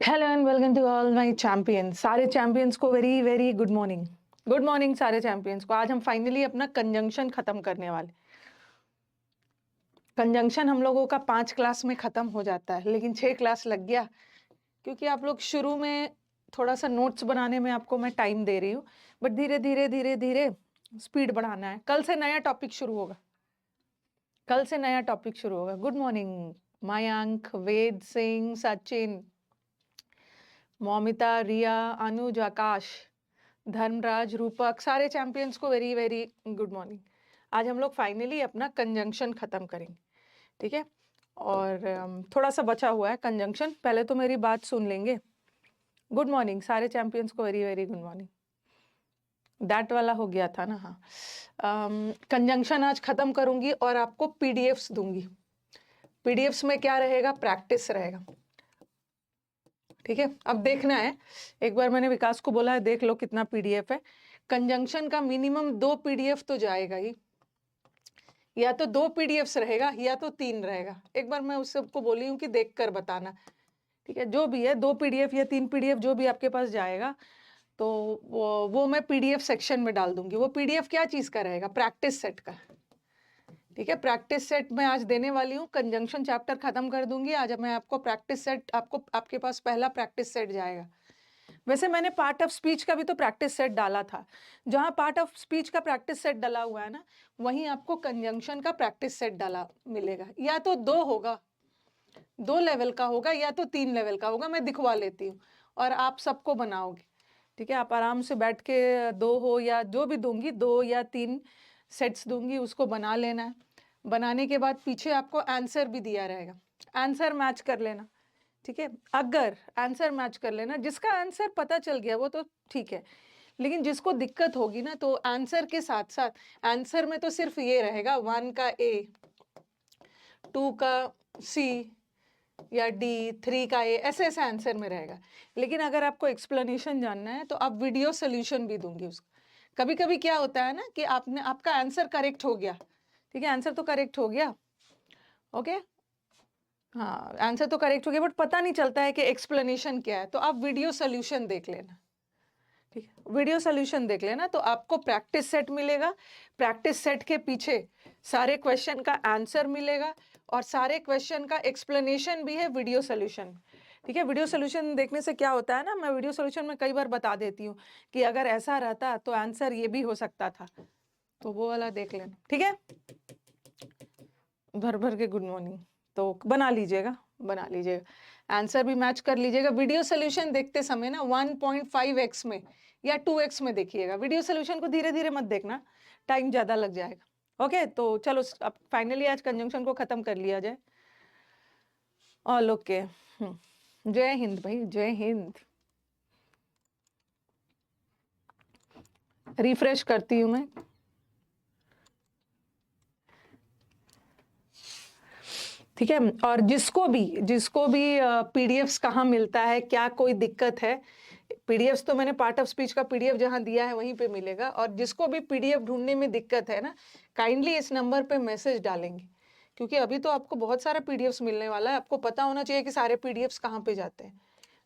Hello and welcome to all my champions. सारे champions को very very good morning. Good morning सारे champions को। आज हम फाइनली अपना कंजंक्शन खत्म करने वाले। कंजंक्शन हम लोगों का 5 क्लास में खत्म हो जाता है, लेकिन 6 क्लास लग गया क्योंकि आप लोग शुरू में थोड़ा सा नोट्स बनाने में आपको मैं टाइम दे रही हूँ, बट धीरे धीरे धीरे धीरे स्पीड बढ़ाना है। कल से नया टॉपिक शुरू होगा। कल से नया टॉपिक शुरू होगा। गुड मॉर्निंग मयंक, वेद सिंह, सचिन, मौमिता, रिया, अनुज, आकाश, धर्मराज, रूपक, सारे चैंपियंस को वेरी वेरी गुड मॉर्निंग। आज हम लोग फाइनली अपना कंजंक्शन खत्म करेंगे, ठीक है। और थोड़ा सा बचा हुआ है कंजंक्शन, पहले तो मेरी बात सुन लेंगे। गुड मॉर्निंग सारे चैंपियंस को very very good morning. That वाला हो गया था ना। हाँ, कंजंक्शन आज खत्म करूंगी और आपको पीडीएफ्स दूंगी। पीडीएफ्स में क्या रहेगा? प्रैक्टिस रहेगा, ठीक है। अब देखना है, एक बार मैंने विकास को बोला है देख लो कितना पीडीएफ है। कंजंक्शन का मिनिमम 2 पीडीएफ तो जाएगा ही, या तो 2 पीडीएफ्स रहेगा या तो 3 रहेगा। एक बार मैं उस सबको बोली हूँ कि देख कर बताना, ठीक है। जो भी है 2 पीडीएफ या 3 पीडीएफ जो भी आपके पास जाएगा, तो वो मैं पीडीएफ सेक्शन में डाल दूंगी। वो पीडीएफ क्या चीज का रहेगा? प्रैक्टिस सेट का, ठीक है। प्रैक्टिस सेट मैं आज देने वाली हूँ। कंजंक्शन चैप्टर खत्म कर दूंगी आज। मैं आपको प्रैक्टिस सेट, आपके पास पहला प्रैक्टिस सेट जाएगा। वैसे मैंने पार्ट ऑफ स्पीच का भी तो प्रैक्टिस सेट डाला था। जहां पार्ट ऑफ स्पीच का प्रैक्टिस सेट डाला हुआ है ना, वहीं आपको कंजंक्शन का प्रैक्टिस सेट डाला मिलेगा। या तो 2 होगा, 2 लेवल का होगा, या तो 3 लेवल का होगा। मैं दिखवा लेती हूँ और आप सबको बनाओगे, ठीक है। आप आराम से बैठ के 2 हो या जो भी दूंगी, 2 या 3 सेट्स दूंगी, उसको बना लेना है। बनाने के बाद पीछे आपको आंसर भी दिया रहेगा, आंसर मैच कर लेना, ठीक है। अगर आंसर मैच कर लेना, जिसका आंसर पता चल गया वो तो ठीक है, लेकिन जिसको दिक्कत होगी ना, तो आंसर के साथ साथ आंसर में तो सिर्फ ये रहेगा 1 का ए, 2 का सी या डी, 3 का ए, ऐसे ऐसे आंसर में रहेगा। लेकिन अगर आपको एक्सप्लेनेशन जानना है तो आप वीडियो सोल्यूशन भी दूंगी उसको। कभी कभी क्या होता है ना कि आपका आंसर करेक्ट हो गया, ठीक है, आंसर तो करेक्ट हो गया, ओके, हाँ आंसर तो करेक्ट हो गया, बट पता नहीं चलता है कि एक्सप्लेनेशन क्या है। तो आप वीडियो सोल्यूशन देख लेना, ठीक है। वीडियो सोल्यूशन देख लेना तो आपको प्रैक्टिस सेट मिलेगा। प्रैक्टिस सेट के पीछे सारे क्वेश्चन का आंसर मिलेगा और सारे क्वेश्चन का एक्सप्लेनेशन भी है वीडियो सोल्यूशन, ठीक है। वीडियो सोल्यूशन देखने से क्या होता है ना, मैं वीडियो सोल्यूशन में कई बार बता देती हूँ कि अगर ऐसा रहता तो आंसर ये भी हो सकता था, तो वो वाला देख लेना, ठीक है। भर भर के गुड मॉर्निंग। तो बना लीजिएगा, बना लीजिएगा, आंसर भी मैच कर लीजिएगा। वीडियो सोल्यूशन देखते समय ना 1.5x में या 2x में देखिएगा। वीडियो सोल्यूशन को धीरे धीरे मत देखना, टाइम ज़्यादा लग जाएगा। ओके, तो चलो अब फाइनली आज कंजंक्शन को ख़त्म कर लिया जाए। ऑल ओके, जय हिंद भाई, जय हिंद। रिफ्रेश करती हूँ मैं। ठीक है, और जिसको भी पीडीएफ्स कहाँ मिलता है, क्या कोई दिक्कत है, पीडीएफ्स तो मैंने पार्ट ऑफ स्पीच का पीडीएफ जहाँ दिया है वहीं पे मिलेगा। और जिसको भी पीडीएफ ढूंढने में दिक्कत है ना, काइंडली इस नंबर पे मैसेज डालेंगे, क्योंकि अभी तो आपको बहुत सारा पीडीएफ्स मिलने वाला है। आपको पता होना चाहिए कि सारे पीडीएफ्स कहाँ पे जाते हैं।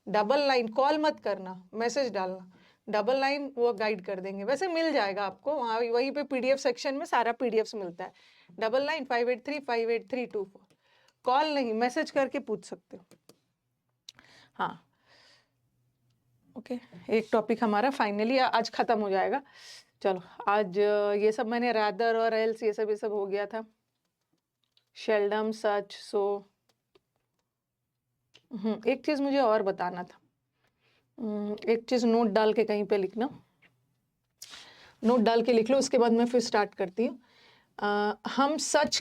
डबल लाइन कॉल मत करना, मैसेज डालना, डबल लाइन वो गाइड कर देंगे। वैसे मिल जाएगा आपको वहाँ, वहीं पे पीडीएफ सेक्शन में सारा पीडीएफ्स मिलता है। डबल लाइन 583-58324, कॉल नहीं, मैसेज करके पूछ सकते हो। हाँ ओके, एक टॉपिक हमारा फाइनली आज खत्म हो जाएगा। चलो आज ये सब मैंने रादर और एल्स ये सब हो गया था। शेल्डम, सच, सो। एक चीज मुझे और बताना था। एक चीज नोट डाल के कहीं पे लिखना, नोट डाल के लिख लो, उसके बाद मैं फिर स्टार्ट करती हूँ। हम सच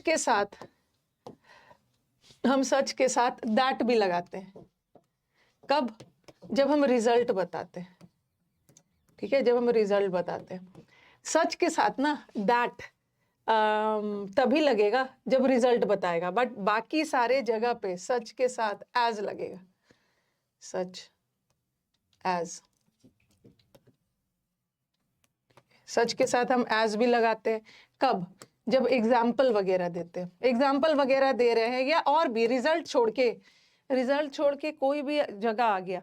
के साथ दैट भी लगाते हैं। कब? जब हम रिजल्ट बताते हैं, ठीक है, जब हम रिजल्ट बताते हैं। सच के साथ ना दैट तभी लगेगा जब रिजल्ट बताएगा, बट बाकी सारे जगह पे सच के साथ एज लगेगा। सच एज, सच के साथ हम एज भी लगाते हैं। कब? जब एग्जाम्पल वगैरह देते हैं, एग्जाम्पल वगैरह दे रहे हैं, या और भी रिजल्ट छोड़ के कोई भी जगह आ गया,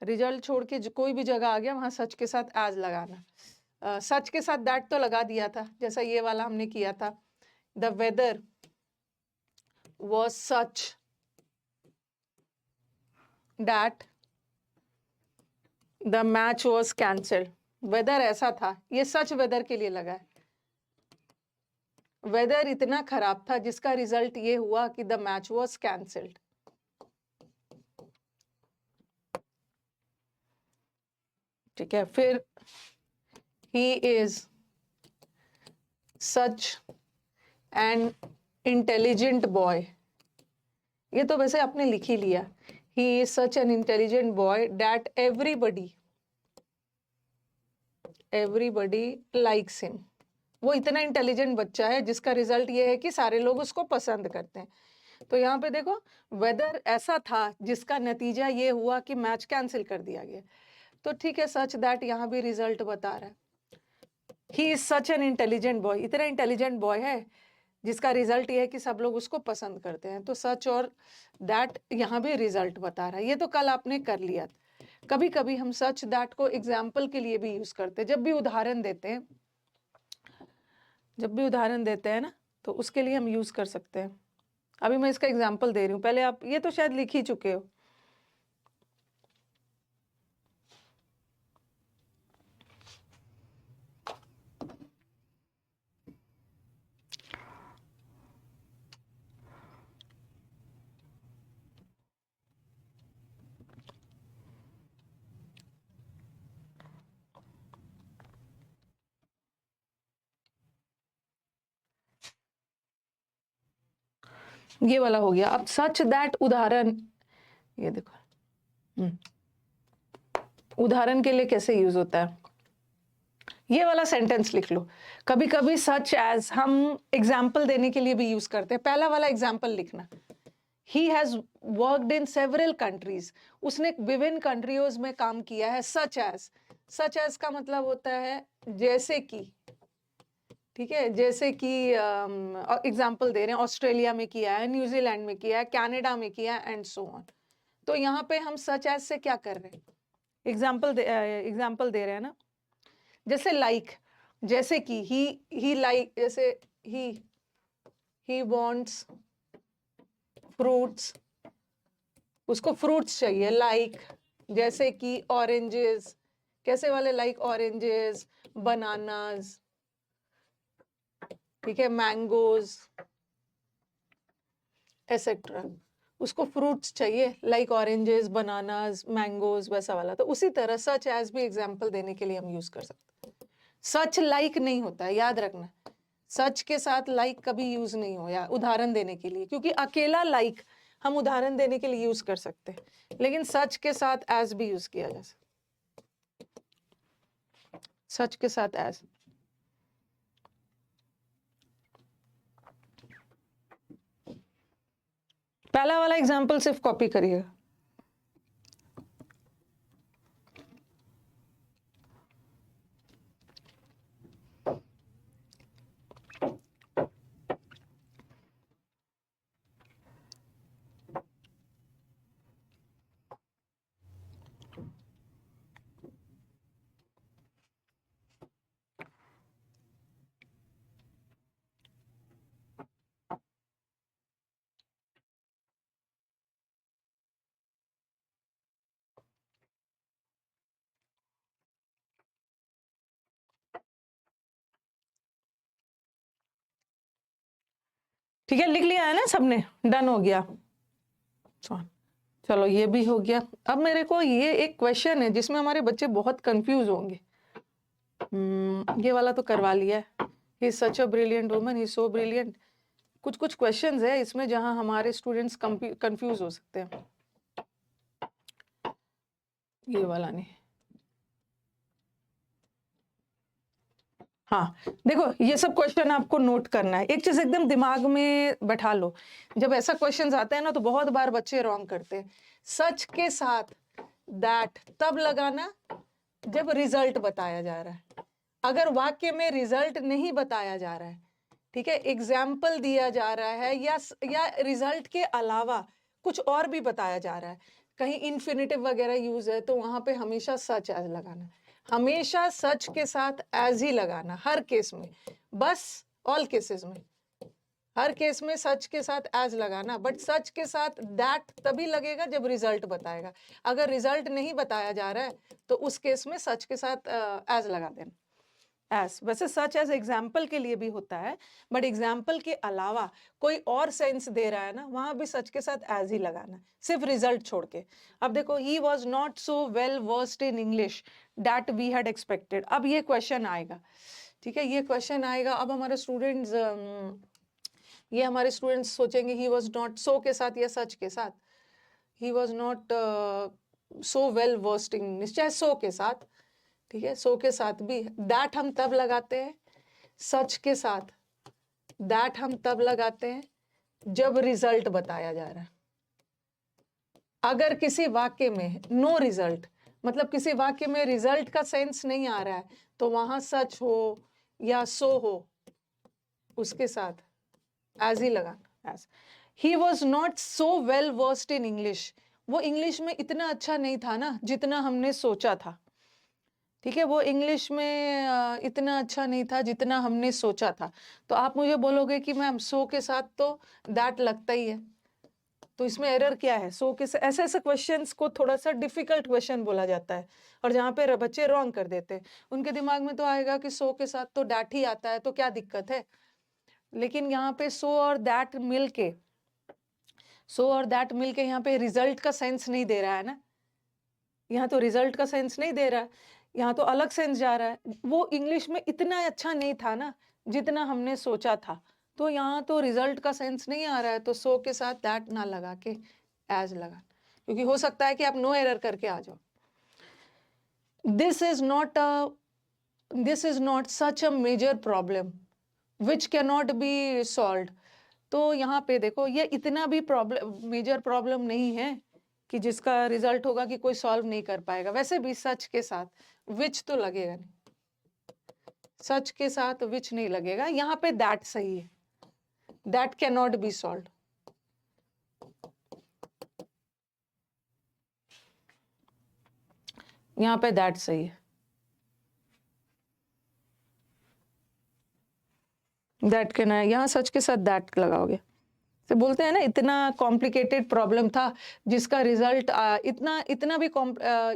रिजल्ट छोड़ के कोई भी जगह आ गया वहां सच के साथ एज लगाना। सच के साथ दैट तो लगा दिया था, जैसा ये वाला हमने किया था, the weather was such that the match was cancelled. Weather ऐसा था, ये सच वेदर के लिए लगा है। वेदर इतना खराब था जिसका रिजल्ट ये हुआ कि द मैच वॉज कैंसल्ड। ठीक है, फिर he is such an intelligent boy, ये तो वैसे आपने लिख ही लिया। he is such an intelligent boy that everybody likes him। वो इतना इंटेलिजेंट बच्चा है जिसका रिजल्ट ये है कि सारे लोग उसको पसंद करते हैं। तो यहाँ पे देखो, वेदर ऐसा था जिसका नतीजा ये हुआ कि मैच कैंसिल कर दिया गया। तो ठीक है, सच दैट यहाँ भी रिजल्ट बता रहा है। He is such an intelligent boy, इतना इंटेलिजेंट बॉय है जिसका रिजल्ट ये है कि सब लोग उसको पसंद करते हैं। तो सच और दैट यहाँ भी रिजल्ट बता रहा है। ये तो कल आपने कर लिया। कभी कभी हम सच दैट को एग्जाम्पल के लिए भी यूज करते हैं, जब भी उदाहरण देते हैं ना, तो उसके लिए हम यूज कर सकते हैं। अभी मैं इसका एग्जाम्पल दे रही हूँ, पहले आप ये तो शायद लिख ही चुके हो। ये वाला हो गया। अब सच दैट उदाहरण, ये देखो उदाहरण के लिए कैसे यूज होता है। ये वाला सेंटेंस लिख लो। कभी कभी सच एज हम एग्जाम्पल देने के लिए भी यूज करते हैं। पहला वाला एग्जाम्पल लिखना, he has worked in several countries, उसने विभिन्न कंट्रीज में काम किया है। सच एज का मतलब होता है जैसे कि, ठीक है, जैसे कि एग्जाम्पल दे रहे हैं, ऑस्ट्रेलिया में किया है, न्यूजीलैंड में किया है, कनाडा में किया है, एंड सो ऑन। तो यहाँ पे हम सच एज से क्या कर रहे हैं, एग्जाम्पल दे रहे हैं ना। जैसे लाइक, जैसे कि ही लाइक, जैसे ही वांट्स फ्रूट्स, उसको फ्रूट्स चाहिए। लाइक जैसे कि ऑरेंजेस, कैसे वाले, लाइक ऑरेंजेस, बनानास, ठीक है, मैंगोज एसेट्रा, उसको फ्रूट्स चाहिए, लाइक ऑरेंजेस, बनानास, मैंगोज, वैसा वाला। तो उसी तरह सच एज भी एग्जाम्पल देने के लिए हम यूज कर सकते हैं। सच लाइक नहीं होता है, याद रखना। सच के साथ लाइक कभी यूज नहीं हो, या उदाहरण देने के लिए, क्योंकि अकेला लाइक हम उदाहरण देने के लिए यूज कर सकते हैं, लेकिन सच के साथ एज भी यूज किया जा सकता। सच के साथ एज। पहला वाला एग्जाम्पल सिर्फ कॉपी करिएगा। ठीक है, लिख लिया है ना सबने, डन हो गया। चलो ये भी हो गया। अब मेरे को ये एक क्वेश्चन है जिसमें हमारे बच्चे बहुत कंफ्यूज होंगे। ये वाला तो करवा लिया है, he is such a brilliant woman, he is so brilliant. कुछ कुछ क्वेश्चंस है इसमें जहां हमारे स्टूडेंट्स कंफ्यूज हो सकते हैं। ये वाला नहीं। हाँ, देखो ये सब क्वेश्चन आपको नोट करना है। एक चीज एकदम दिमाग में बैठा लो, जब ऐसा क्वेश्चन आते हैं ना तो बहुत बार बच्चे रॉन्ग करते हैं। सच के साथ दैट तब लगाना जब रिजल्ट बताया जा रहा है। अगर वाक्य में रिजल्ट नहीं बताया जा रहा है, ठीक है, एग्जाम्पल दिया जा रहा है, या रिजल्ट के अलावा कुछ और भी बताया जा रहा है, कहीं इन्फिनिटिव वगैरह यूज है तो वहां पे हमेशा सच एज लगाना, हमेशा सच के साथ एज ही लगाना हर केस में, बस ऑल केसेस में, हर केस में सच के साथ एज लगाना, बट सच के साथ दैट तभी लगेगा जब रिजल्ट बताएगा। अगर रिजल्ट नहीं बताया जा रहा है तो उस केस में सच के साथ एज लगा देना। एज वैसे सच एज एग्जाम्पल के लिए भी होता है, बट एग्जाम्पल के अलावा कोई और सेंस दे रहा है ना, वहां भी सच के साथ एज ही लगाना, सिर्फ रिजल्ट छोड़ के। अब देखो, he was not so well versed in English that we had expected. अब ये क्वेश्चन आएगा, ठीक है, ये क्वेश्चन आएगा। अब हमारे स्टूडेंट्स सोचेंगे ही वॉज नॉट सो के साथ या सच के साथ, ही was not so well versed in English, चाहे सो के साथ, ठीक है, सो के साथ भी दैट हम तब लगाते हैं, सच के साथ दैट हम तब लगाते हैं जब रिजल्ट बताया जा रहा है। अगर किसी वाक्य में नो रिजल्ट, मतलब किसी वाक्य में रिजल्ट का सेंस नहीं आ रहा है, तो वहां सच हो या सो हो उसके साथ एज ही लगाना। As he was not so well versed in English, वो इंग्लिश में इतना अच्छा नहीं था ना जितना हमने सोचा था, ठीक है, वो इंग्लिश में इतना अच्छा नहीं था जितना हमने सोचा था। तो आप मुझे बोलोगे कि मैम सो के साथ तो दैट लगता ही है, तो इसमें एरर क्या है? सो के ऐसे ऐसे क्वेश्चंस को थोड़ा सा डिफिकल्ट क्वेश्चन बोला जाता है, और जहाँ पे बच्चे रॉन्ग कर देते हैं, उनके दिमाग में तो आएगा कि सो के साथ तो डैट ही आता है, तो क्या दिक्कत है। लेकिन यहाँ पे सो और दैट मिलके यहाँ पे रिजल्ट का सेंस नहीं दे रहा है ना, यहाँ तो रिजल्ट का सेंस नहीं दे रहा है, यहाँ तो अलग सेंस जा रहा है। वो इंग्लिश में इतना अच्छा नहीं था ना जितना हमने सोचा था, तो यहाँ तो रिजल्ट का सेंस नहीं आ रहा है, तो सो के साथ दैट ना लगा के एज लगा, क्योंकि हो सकता है कि आप नो एरर करके आ जाओ। This is not such a major problem which can not be solve. तो यहाँ पे देखो, ये इतना भी मेजर प्रॉब्लम नहीं है कि जिसका रिजल्ट होगा कि कोई सॉल्व नहीं कर पाएगा। वैसे भी सच के साथ विच तो लगेगा नहीं, सच के साथ विच नहीं लगेगा, यहाँ पे दैट सही है, that can not be solve. यहाँ पे दैट सही है, दैट कैन, यहाँ सच के साथ दैट लगाओगे। तो बोलते हैं ना, इतना कॉम्प्लिकेटेड प्रॉब्लम था जिसका रिजल्ट इतना भी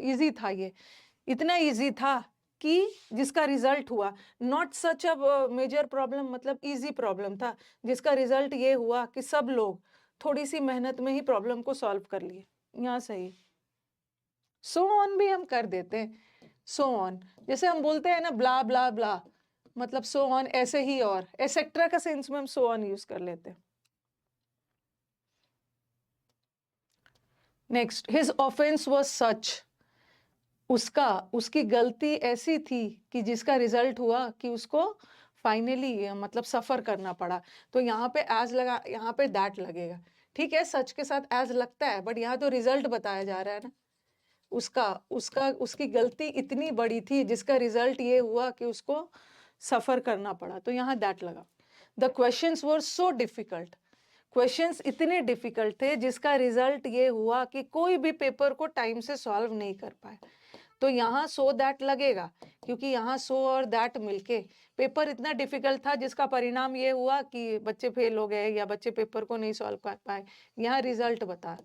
इजी था, ये इतना इजी था कि जिसका रिजल्ट हुआ। Not such a major problem मतलब इजी प्रॉब्लम था जिसका रिजल्ट ये हुआ कि सब लोग थोड़ी सी मेहनत में ही प्रॉब्लम को सॉल्व कर लिए। यहाँ सही। सो ऑन भी हम कर देते हैं, सो ऑन जैसे हम बोलते हैं ना, ब्ला ब्ला ब्ला, मतलब सो ऑन ऐसे ही, और एसेट्रा का सेंस में हम सो ऑन यूज कर लेते हैं। Next, his offence was such, उसकी गलती ऐसी थी कि जिसका रिजल्ट हुआ कि उसको फाइनली मतलब सफर करना पड़ा। तो यहाँ पे एज लगा, यहाँ पे दैट लगेगा। ठीक है, सच के साथ एज लगता है, बट यहाँ तो रिजल्ट बताया जा रहा है ना, उसकी गलती इतनी बड़ी थी जिसका रिजल्ट ये हुआ कि उसको सफर करना पड़ा, तो यहाँ दैट लगा। The questions were so difficult, questions इतने डिफिकल्ट थे जिसका रिजल्ट ये हुआ कि कोई भी पेपर को टाइम से सॉल्व नहीं कर पाए, तो यहाँ सो दैट लगेगा, क्योंकि यहाँ सो और दैट मिलके पेपर इतना डिफिकल्ट था जिसका परिणाम ये हुआ कि बच्चे फेल हो गए या बच्चे पेपर को नहीं सॉल्व कर पाए। यहाँ रिजल्ट बता,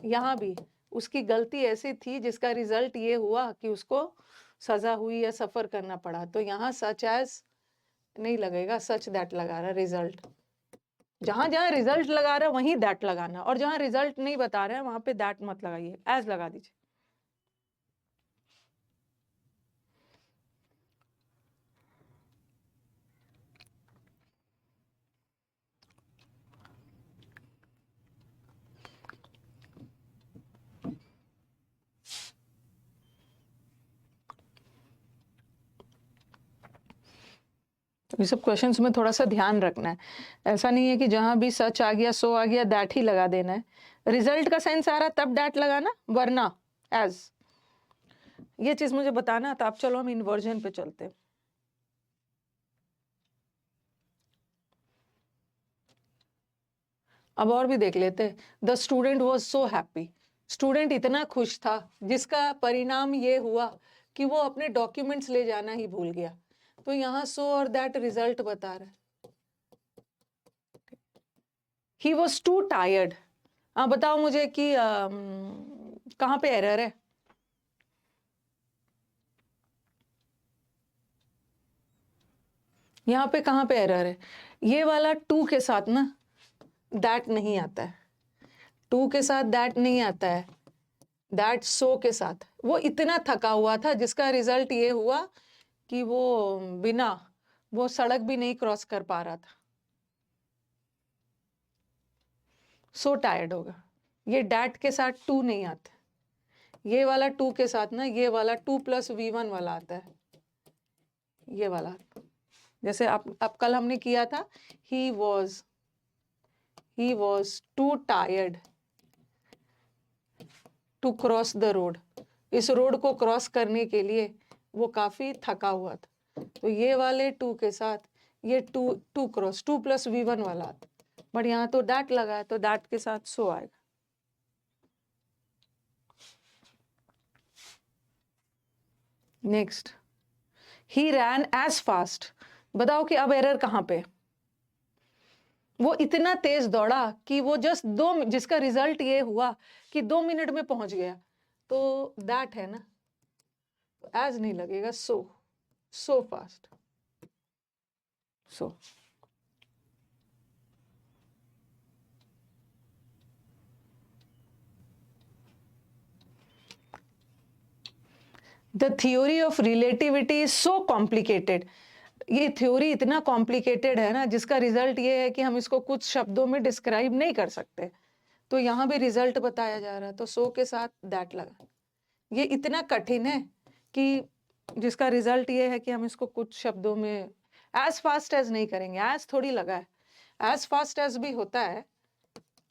यहाँ भी उसकी गलती ऐसी थी जिसका रिजल्ट ये हुआ कि उसको सजा हुई या सफर करना पड़ा, तो यहाँ सच एज नहीं लगेगा, सच दैट लगा रहा। रिजल्ट जहां जहां रिजल्ट लगा रहा है वहीं दैट लगाना, और जहां रिजल्ट नहीं बता रहा है वहां पे दैट मत लगाइए, एज लगा दीजिए। ये सब क्वेश्चंस में थोड़ा सा ध्यान रखना है, ऐसा नहीं है कि जहां भी सच आ गया सो आ गया दैट ही लगा देना है। रिजल्ट का सेंस आ रहा तब दैट लगाना, वरना एज। ये चीज मुझे बताना था। अब चलो हम इन्वर्जन पे चलते हैं। अब और भी देख लेते हैं। The student was so happy, student इतना खुश था जिसका परिणाम ये हुआ कि वो अपने डॉक्यूमेंट्स ले जाना ही भूल गया। तो यहाँ सो और दैट रिजल्ट बता रहा है। ही वॉज टू टायर्ड। हाँ बताओ मुझे कि कहाँ पे एरर है? यहाँ पे कहाँ पे एरर है? ये वाला टू के साथ ना दैट नहीं आता है, टू के साथ दैट नहीं आता है, दैट सो के साथ। वो इतना थका हुआ था जिसका रिजल्ट ये हुआ कि वो बिना वो सड़क भी नहीं क्रॉस कर पा रहा था। सो टायर्ड होगा। ये डैट के साथ टू नहीं आता, ये वाला टू के साथ ना ये वाला 2+V1 वाला आता है, ये वाला। जैसे अब कल हमने किया था, he was too tired to cross the road. इस रोड को क्रॉस करने के लिए वो काफी थका हुआ था। तो ये वाले टू के साथ ये टू क्रॉस 2+V1 वाला आता, बट यहाँ तो डैट लगा है तो डैट के साथ सो आएगा। नेक्स्ट, ही रैन एज फास्ट। बताओ कि अब एरर कहाँ पे? वो इतना तेज दौड़ा कि वो जस्ट जिसका रिजल्ट ये हुआ कि 2 मिनट में पहुंच गया। तो दैट है ना, एज नहीं लगेगा, so fast, so. The theory of relativity is so complicated. ये थ्योरी इतना कॉम्प्लिकेटेड है ना जिसका रिजल्ट ये है कि हम इसको कुछ शब्दों में डिस्क्राइब नहीं कर सकते। तो यहाँ भी रिजल्ट बताया जा रहा है तो सो के साथ दैट लगा। ये इतना कठिन है कि जिसका रिजल्ट ये है कि हम इसको कुछ शब्दों में एज फास्ट एज नहीं करेंगे। एज थोड़ी लगा है, एज फास्ट एज भी होता है।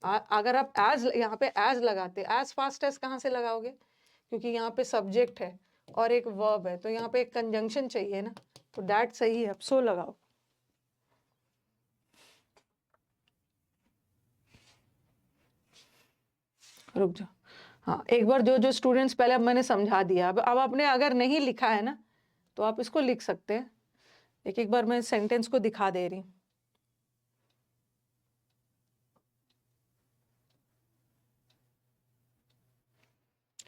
अगर आप एज यहाँ पे एज लगाते, एज फास्ट एज कहाँ से लगाओगे? क्योंकि यहाँ पे सब्जेक्ट है और एक वर्ब है तो यहाँ पे एक कंजंक्शन चाहिए ना, तो दैट सही है, अब सो लगाओ। रुक जाओ, हाँ एक बार जो जो स्टूडेंट्स पहले, अब मैंने समझा दिया, अब आपने अगर नहीं लिखा है ना तो आप इसको लिख सकते हैं। एक एक बार मैं सेंटेंस को दिखा दे रही हूँ।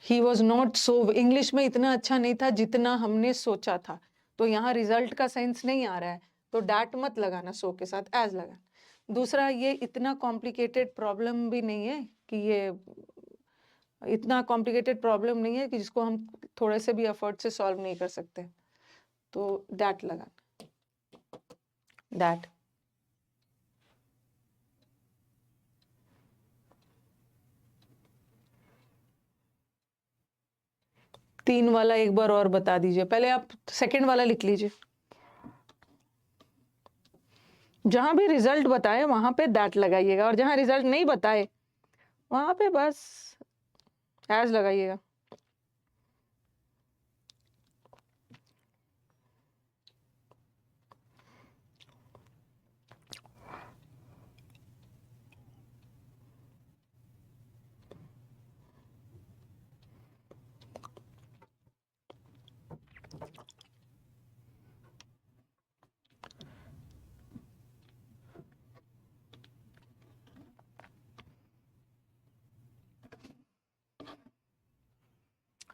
ही वॉज नॉट सो, इंग्लिश में इतना अच्छा नहीं था जितना हमने सोचा था। तो यहाँ रिजल्ट का सेंस नहीं आ रहा है तो डैट मत लगाना, सो के साथ एज लगाना। दूसरा, ये इतना कॉम्प्लिकेटेड प्रॉब्लम भी नहीं है कि ये इतना कॉम्प्लिकेटेड प्रॉब्लम नहीं है कि जिसको हम थोड़े से भी एफर्ट से सॉल्व नहीं कर सकते। तो दैट लगाना, दैट। तीन वाला एक बार और बता दीजिए, पहले आप सेकंड वाला लिख लीजिए। जहां भी रिजल्ट बताए वहां पे दैट लगाइएगा और जहां रिजल्ट नहीं बताए वहां पे बस एज लगाइएगा।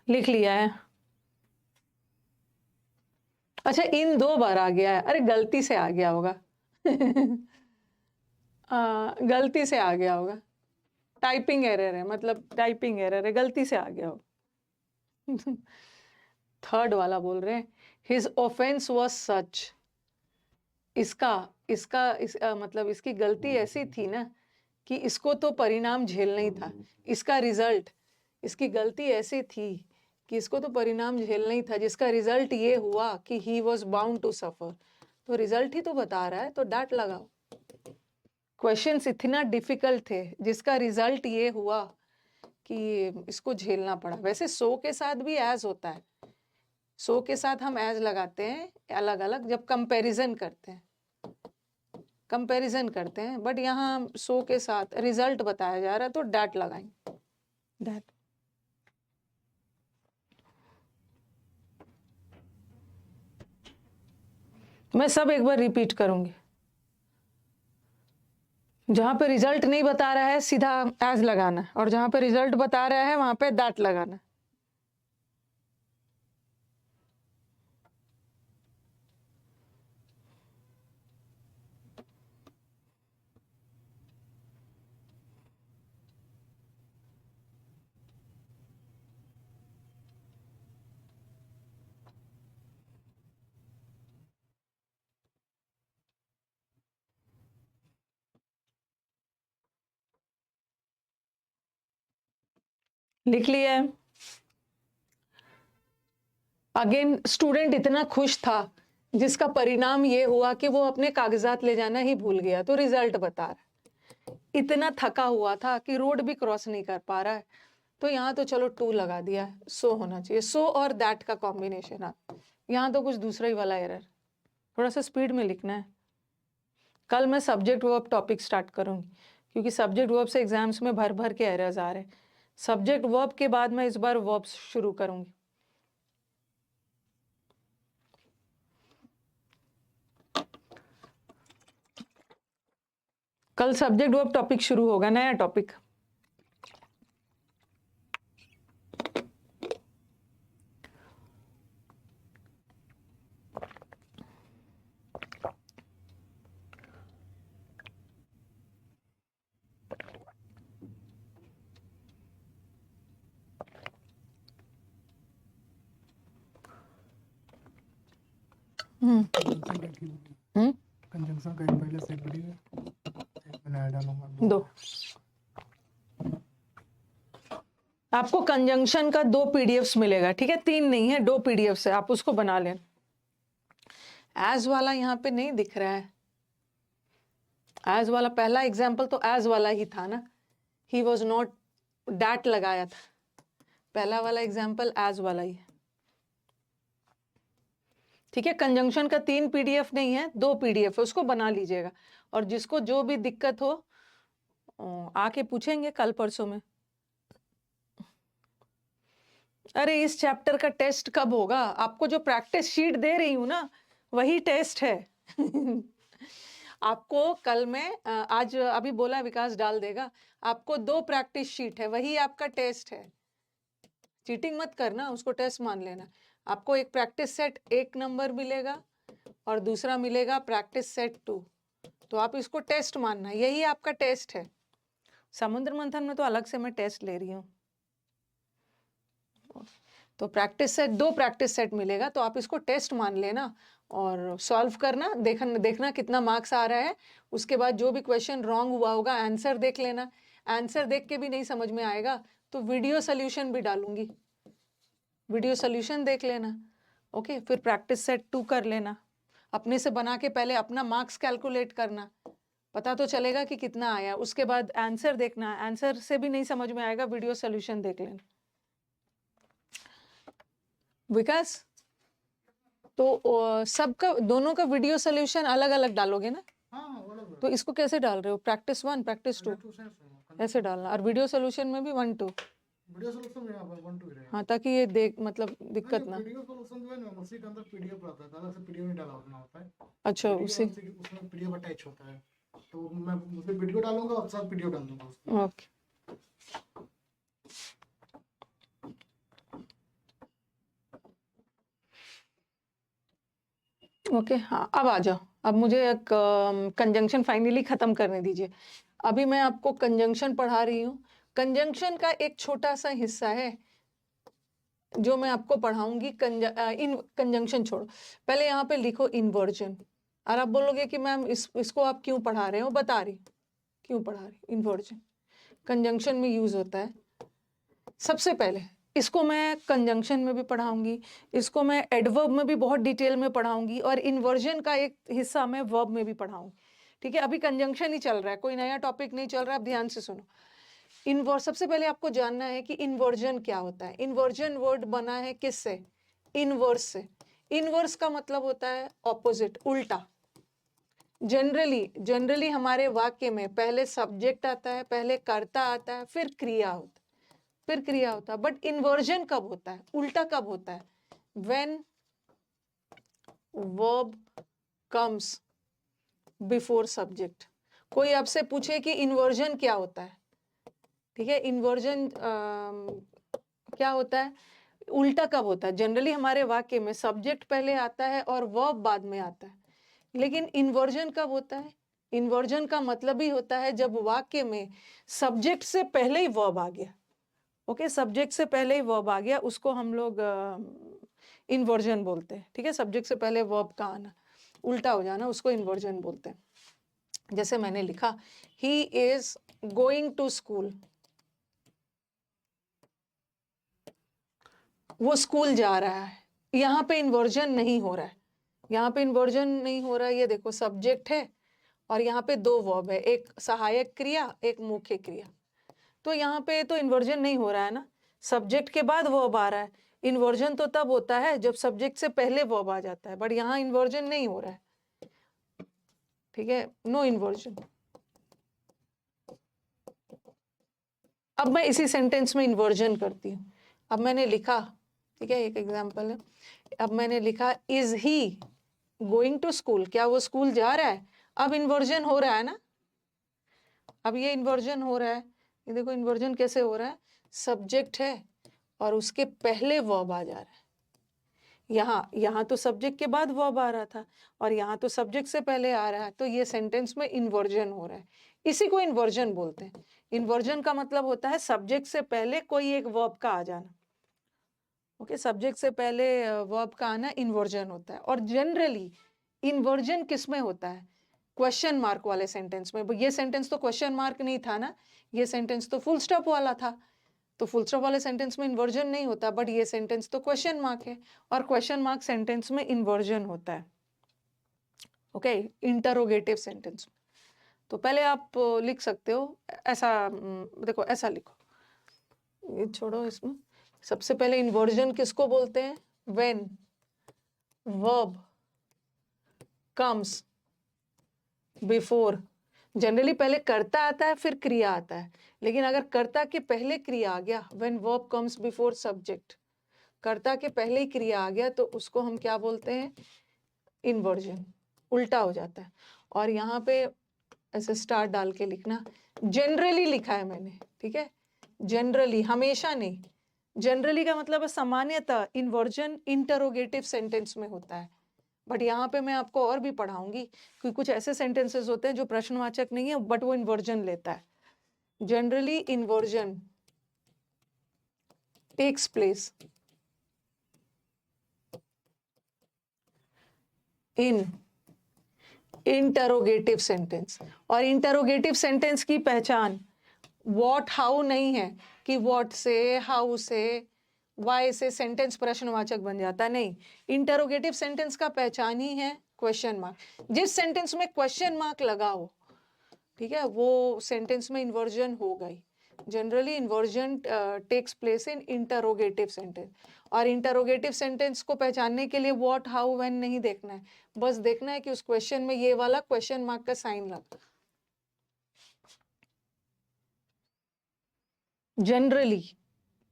लिख लिया है? अच्छा, इन 2 बार आ गया है, अरे गलती से आ गया होगा। गलती से आ गया होगा, टाइपिंग एरर है, मतलब टाइपिंग एरर है, गलती से आ गया होगा। थर्ड वाला बोल रहे हैं, हिज ऑफेंस वॉज सच। इसका इसका मतलब इसकी गलती ऐसी थी ना कि इसको तो परिणाम झेलना ही था। इसका रिजल्ट, इसकी गलती ऐसी थी कि इसको तो परिणाम झेलना ही था, जिसका रिजल्ट ये हुआ कि he was bound to suffer. तो रिजल्ट ही तो बता रहा है तो डैट लगाओ। क्वेश्चंस इतना डिफिकल्ट थे जिसका रिजल्ट ये हुआ कि इसको झेलना पड़ा। वैसे सो के साथ भी एज होता है, सो के साथ हम एज लगाते हैं अलग अलग जब कंपैरिजन करते हैं, कंपैरिजन करते हैं, बट यहाँ सो के साथ रिजल्ट बताया जा रहा है तो डैट लगाएंगे, डैट। मैं सब एक बार रिपीट करूंगी। जहां पे रिजल्ट नहीं बता रहा है सीधा एज लगाना है, और जहां पे रिजल्ट बता रहा है वहां पे दैट लगाना है। लिख लिया है। अगेन स्टूडेंट इतना खुश था जिसका परिणाम ये हुआ कि वो अपने कागजात ले जाना ही भूल गया, तो रिजल्ट बता रहा है। इतना थका हुआ था कि रोड भी क्रॉस नहीं कर पा रहा है, तो यहाँ तो चलो 2 लगा दिया है। सो होना चाहिए, सो और दैट का कॉम्बिनेशन है। यहाँ तो कुछ दूसरा ही वाला एरर। थोड़ा सा स्पीड में लिखना है। कल मैं सब्जेक्ट वर्ब टॉपिक स्टार्ट करूंगी, क्योंकि सब्जेक्ट वर्ब से एग्जाम्स में भर भर के एरर्स आ रहे हैं। सब्जेक्ट वर्ब के बाद मैं इस बार वर्ब्स शुरू करूंगी। कल सब्जेक्ट वर्ब टॉपिक शुरू होगा, नया टॉपिक। कंजंक्शन का एक पहले से बड़ी है, एक मैंने ऐड डालूंगा 2। आपको कंजंक्शन का 2 पीडीएफ्स मिलेगा, ठीक है, 3 नहीं है, 2 पीडीएफ्स है, आप उसको बना लें। एज वाला यहाँ पे नहीं दिख रहा है। एज वाला पहला एग्जाम्पल तो एज वाला ही था ना, ही वॉज नॉट, डैट लगाया था। पहला वाला एग्जाम्पल एज वाला ही है, ठीक है। कंजंक्शन का 3 पीडीएफ नहीं है, 2 पीडीएफ है, उसको बना लीजिएगा। और जिसको जो भी दिक्कत हो आके पूछेंगे कल परसों में। अरे इस चैप्टर का टेस्ट कब होगा? आपको जो प्रैक्टिस शीट दे रही हूं ना, वही टेस्ट है। आपको कल में आज अभी बोला विकास डाल देगा, आपको 2 प्रैक्टिस शीट है, वही आपका टेस्ट है। चीटिंग मत करना, उसको टेस्ट मान लेना। आपको एक प्रैक्टिस सेट 1 नंबर मिलेगा और दूसरा मिलेगा प्रैक्टिस सेट 2, तो आप इसको टेस्ट मानना, यही आपका टेस्ट है। समुद्र मंथन में तो अलग से मैं टेस्ट ले रही हूँ। तो प्रैक्टिस सेट 2 प्रैक्टिस सेट मिलेगा, तो आप इसको टेस्ट मान लेना और सॉल्व करना, देखना कितना मार्क्स आ रहा है। उसके बाद जो भी क्वेश्चन रॉन्ग हुआ होगा आंसर देख लेना। आंसर देख के भी नहीं समझ में आएगा तो वीडियो सोल्यूशन भी डालूंगी, वीडियो सोल्यूशन देख लेना। ओके, फिर प्रैक्टिस सेट 2 कर लेना, अपने से बना के पहले अपना मार्क्स कैलकुलेट करना, पता तो चलेगा कि कितना आया। उसके बाद आंसर देखना, आंसर से भी नहीं समझ में आएगा, वीडियो सोल्यूशन देख लेना। विकास, तो सबका दोनों का वीडियो सोल्यूशन अलग अलग डालोगे ना? हाँ, अलग तो इसको कैसे डाल रहे हो? प्रैक्टिस 1 प्रैक्टिस 2 ऐसे डालना, और वीडियो सोल्यूशन में भी 1 2। वीडियो सोल्यूशन में यहाँ पर 1 2 ही रहेगा। हाँ, ताकि ये देख मतलब दिक्कत ना। वीडियो सोल्यूशन जो है ना, उसी के अंदर पीडीएफ रहता है, अलग से पीडीएफ नहीं डाला होता है। अच्छा, उसी उसमें पीडीएफ अटैच होता है, तो मैं उसमें वीडियो डालूंगा और साथ पीडीएफ डाल दूंगा उसमें। ओके। ओके, हाँ, अब आ जाओ। अब मुझे एक कंजंक्शन फाइनली खत्म करने दीजिए। अभी मैं आपको कंजंक्शन पढ़ा रही हूँ। कंजंक्शन का एक छोटा सा हिस्सा है जो मैं आपको पढ़ाऊंगी। इन कंजंक्शन छोड़ो, पहले यहाँ पे लिखो इन्वर्जन। और आप बोलोगे कि मैम इसको आप क्यों पढ़ा रहे हो? बता रही क्यों पढ़ा रही। इन्वर्जन कंजंक्शन में यूज होता है। सबसे पहले इसको मैं कंजंक्शन में भी पढ़ाऊंगी, इसको मैं एडवर्ब में भी बहुत डिटेल में पढ़ाऊंगी, और इन्वर्जन का एक हिस्सा मैं वर्ब में भी पढ़ाऊंगी, ठीक है। अभी कंजंक्शन ही चल रहा है, कोई नया टॉपिक नहीं चल रहा है। अब ध्यान से सुनो। सबसे पहले आपको जानना है कि इन्वर्जन क्या होता है। इन्वर्जन वर्ड बना है किससे? इनवर्स से। इनवर्स का मतलब होता है ऑपोजिट, उल्टा। जनरली हमारे वाक्य में पहले सब्जेक्ट आता है, पहले कर्ता आता है, फिर क्रिया होता है। बट इन्वर्जन कब होता है? उल्टा कब होता है? When verb comes before subject. कोई आपसे पूछे कि इन्वर्जन क्या होता है, ठीक है, इन्वर्जन क्या होता है, उल्टा कब होता है? जनरली हमारे वाक्य में सब्जेक्ट पहले आता है और वर्ब बाद में आता है, लेकिन इन्वर्जन कब होता है? इन्वर्जन का मतलब ही होता है जब वाक्य में सब्जेक्ट से पहले ही वर्ब आ गया। ओके, सब्जेक्ट से पहले ही वर्ब आ गया, उसको हम लोग इन्वर्जन बोलते हैं, ठीक है। सब्जेक्ट से पहले वर्ब का आना, उल्टा हो जाना, उसको इन्वर्जन बोलते हैं। जैसे मैंने लिखा, he is going to school, वो स्कूल जा रहा है। यहाँ पे इन्वर्जन नहीं हो रहा है, यहाँ पे इन्वर्जन नहीं हो रहा है। ये देखो सब्जेक्ट है और यहाँ पे दो वर्ब है, एक सहायक क्रिया, एक मुख्य क्रिया। तो यहाँ पे तो इन्वर्जन नहीं हो रहा है ना, सब्जेक्ट के बाद वर्ब आ रहा है। इन्वर्जन तो तब होता है जब सब्जेक्ट से पहले वर्ब आ जाता है, बट यहाँ इन्वर्जन नहीं हो रहा है, ठीक है, नो इन्वर्जन। अब मैं इसी सेंटेंस में इन्वर्जन करती हूँ। अब मैंने लिखा, ठीक है, एक एग्जांपल है। अब मैंने लिखा, is he going to school, क्या वो स्कूल जा रहा है? अब इन्वर्जन हो रहा है ना, अब ये इन्वर्जन हो रहा है। ये देखो इन्वर्जन कैसे हो रहा है, सब्जेक्ट है और उसके पहले वर्ब आ जा रहा है। यहाँ तो सब्जेक्ट के बाद वर्ब आ रहा था और यहाँ तो सब्जेक्ट से पहले आ रहा है, तो ये सेंटेंस में इन्वर्जन हो रहा है। इसी को इन्वर्जन बोलते हैं। इन्वर्जन का मतलब होता है सब्जेक्ट से पहले कोई एक वर्ब का आ जाना। ओके, सब्जेक्ट से पहले वर्ब का आना इन्वर्जन होता है। और जनरली इन्वर्जन किस में होता है? क्वेश्चन मार्क वाले सेंटेंस में। ये सेंटेंस तो क्वेश्चन मार्क नहीं था ना, ये सेंटेंस तो फुल स्टॉप वाला था, तो फुल स्टॉप वाले सेंटेंस में इन्वर्जन नहीं होता, बट ये सेंटेंस तो क्वेश्चन मार्क है और क्वेश्चन मार्क सेंटेंस में इन्वर्जन होता है। Okay, interrogative sentence. तो पहले आप लिख सकते हो ऐसा, देखो ऐसा लिखो, ये छोड़ो, इसमें सबसे पहले इन्वर्जन किसको बोलते हैं? When verb comes before, generally पहले कर्ता आता है फिर क्रिया आता है, लेकिन अगर कर्ता के पहले क्रिया आ गया, when verb comes before subject, कर्ता के पहले ही क्रिया आ गया, तो उसको हम क्या बोलते हैं? इन्वर्जन, उल्टा हो जाता है। और यहाँ पे ऐसे स्टार डाल के लिखना, जनरली लिखा है मैंने, ठीक है, जनरली, हमेशा नहीं। जनरली का मतलब है सामान्यतः इन्वर्जन इंटरोगेटिव सेंटेंस में होता है, बट यहाँ पे मैं आपको और भी पढ़ाऊंगी कि कुछ ऐसे सेंटेंसेस होते हैं जो प्रश्नवाचक नहीं है बट वो इन्वर्जन लेता है। Generally inversion takes place in interrogative sentence. और इंटरोगेटिव सेंटेंस की पहचान व्हाट हाउ नहीं है कि व्हाट से, हाउ से, वाई से सेंटेंस प्रश्नवाचक बन जाता, नहीं। इंटरोगेटिव सेंटेंस का पहचान ही है क्वेश्चन मार्क। जिस सेंटेंस में क्वेश्चन मार्क लगा हो, ठीक है, वो सेंटेंस में इन्वर्जन हो गई। Generally inversion takes place in interrogative sentence. और इंटरोगेटिव सेंटेंस को पहचानने के लिए व्हाट हाउ व्हेन नहीं देखना है, बस देखना है कि उस क्वेश्चन में ये वाला क्वेश्चन मार्क का साइन लगा। जनरली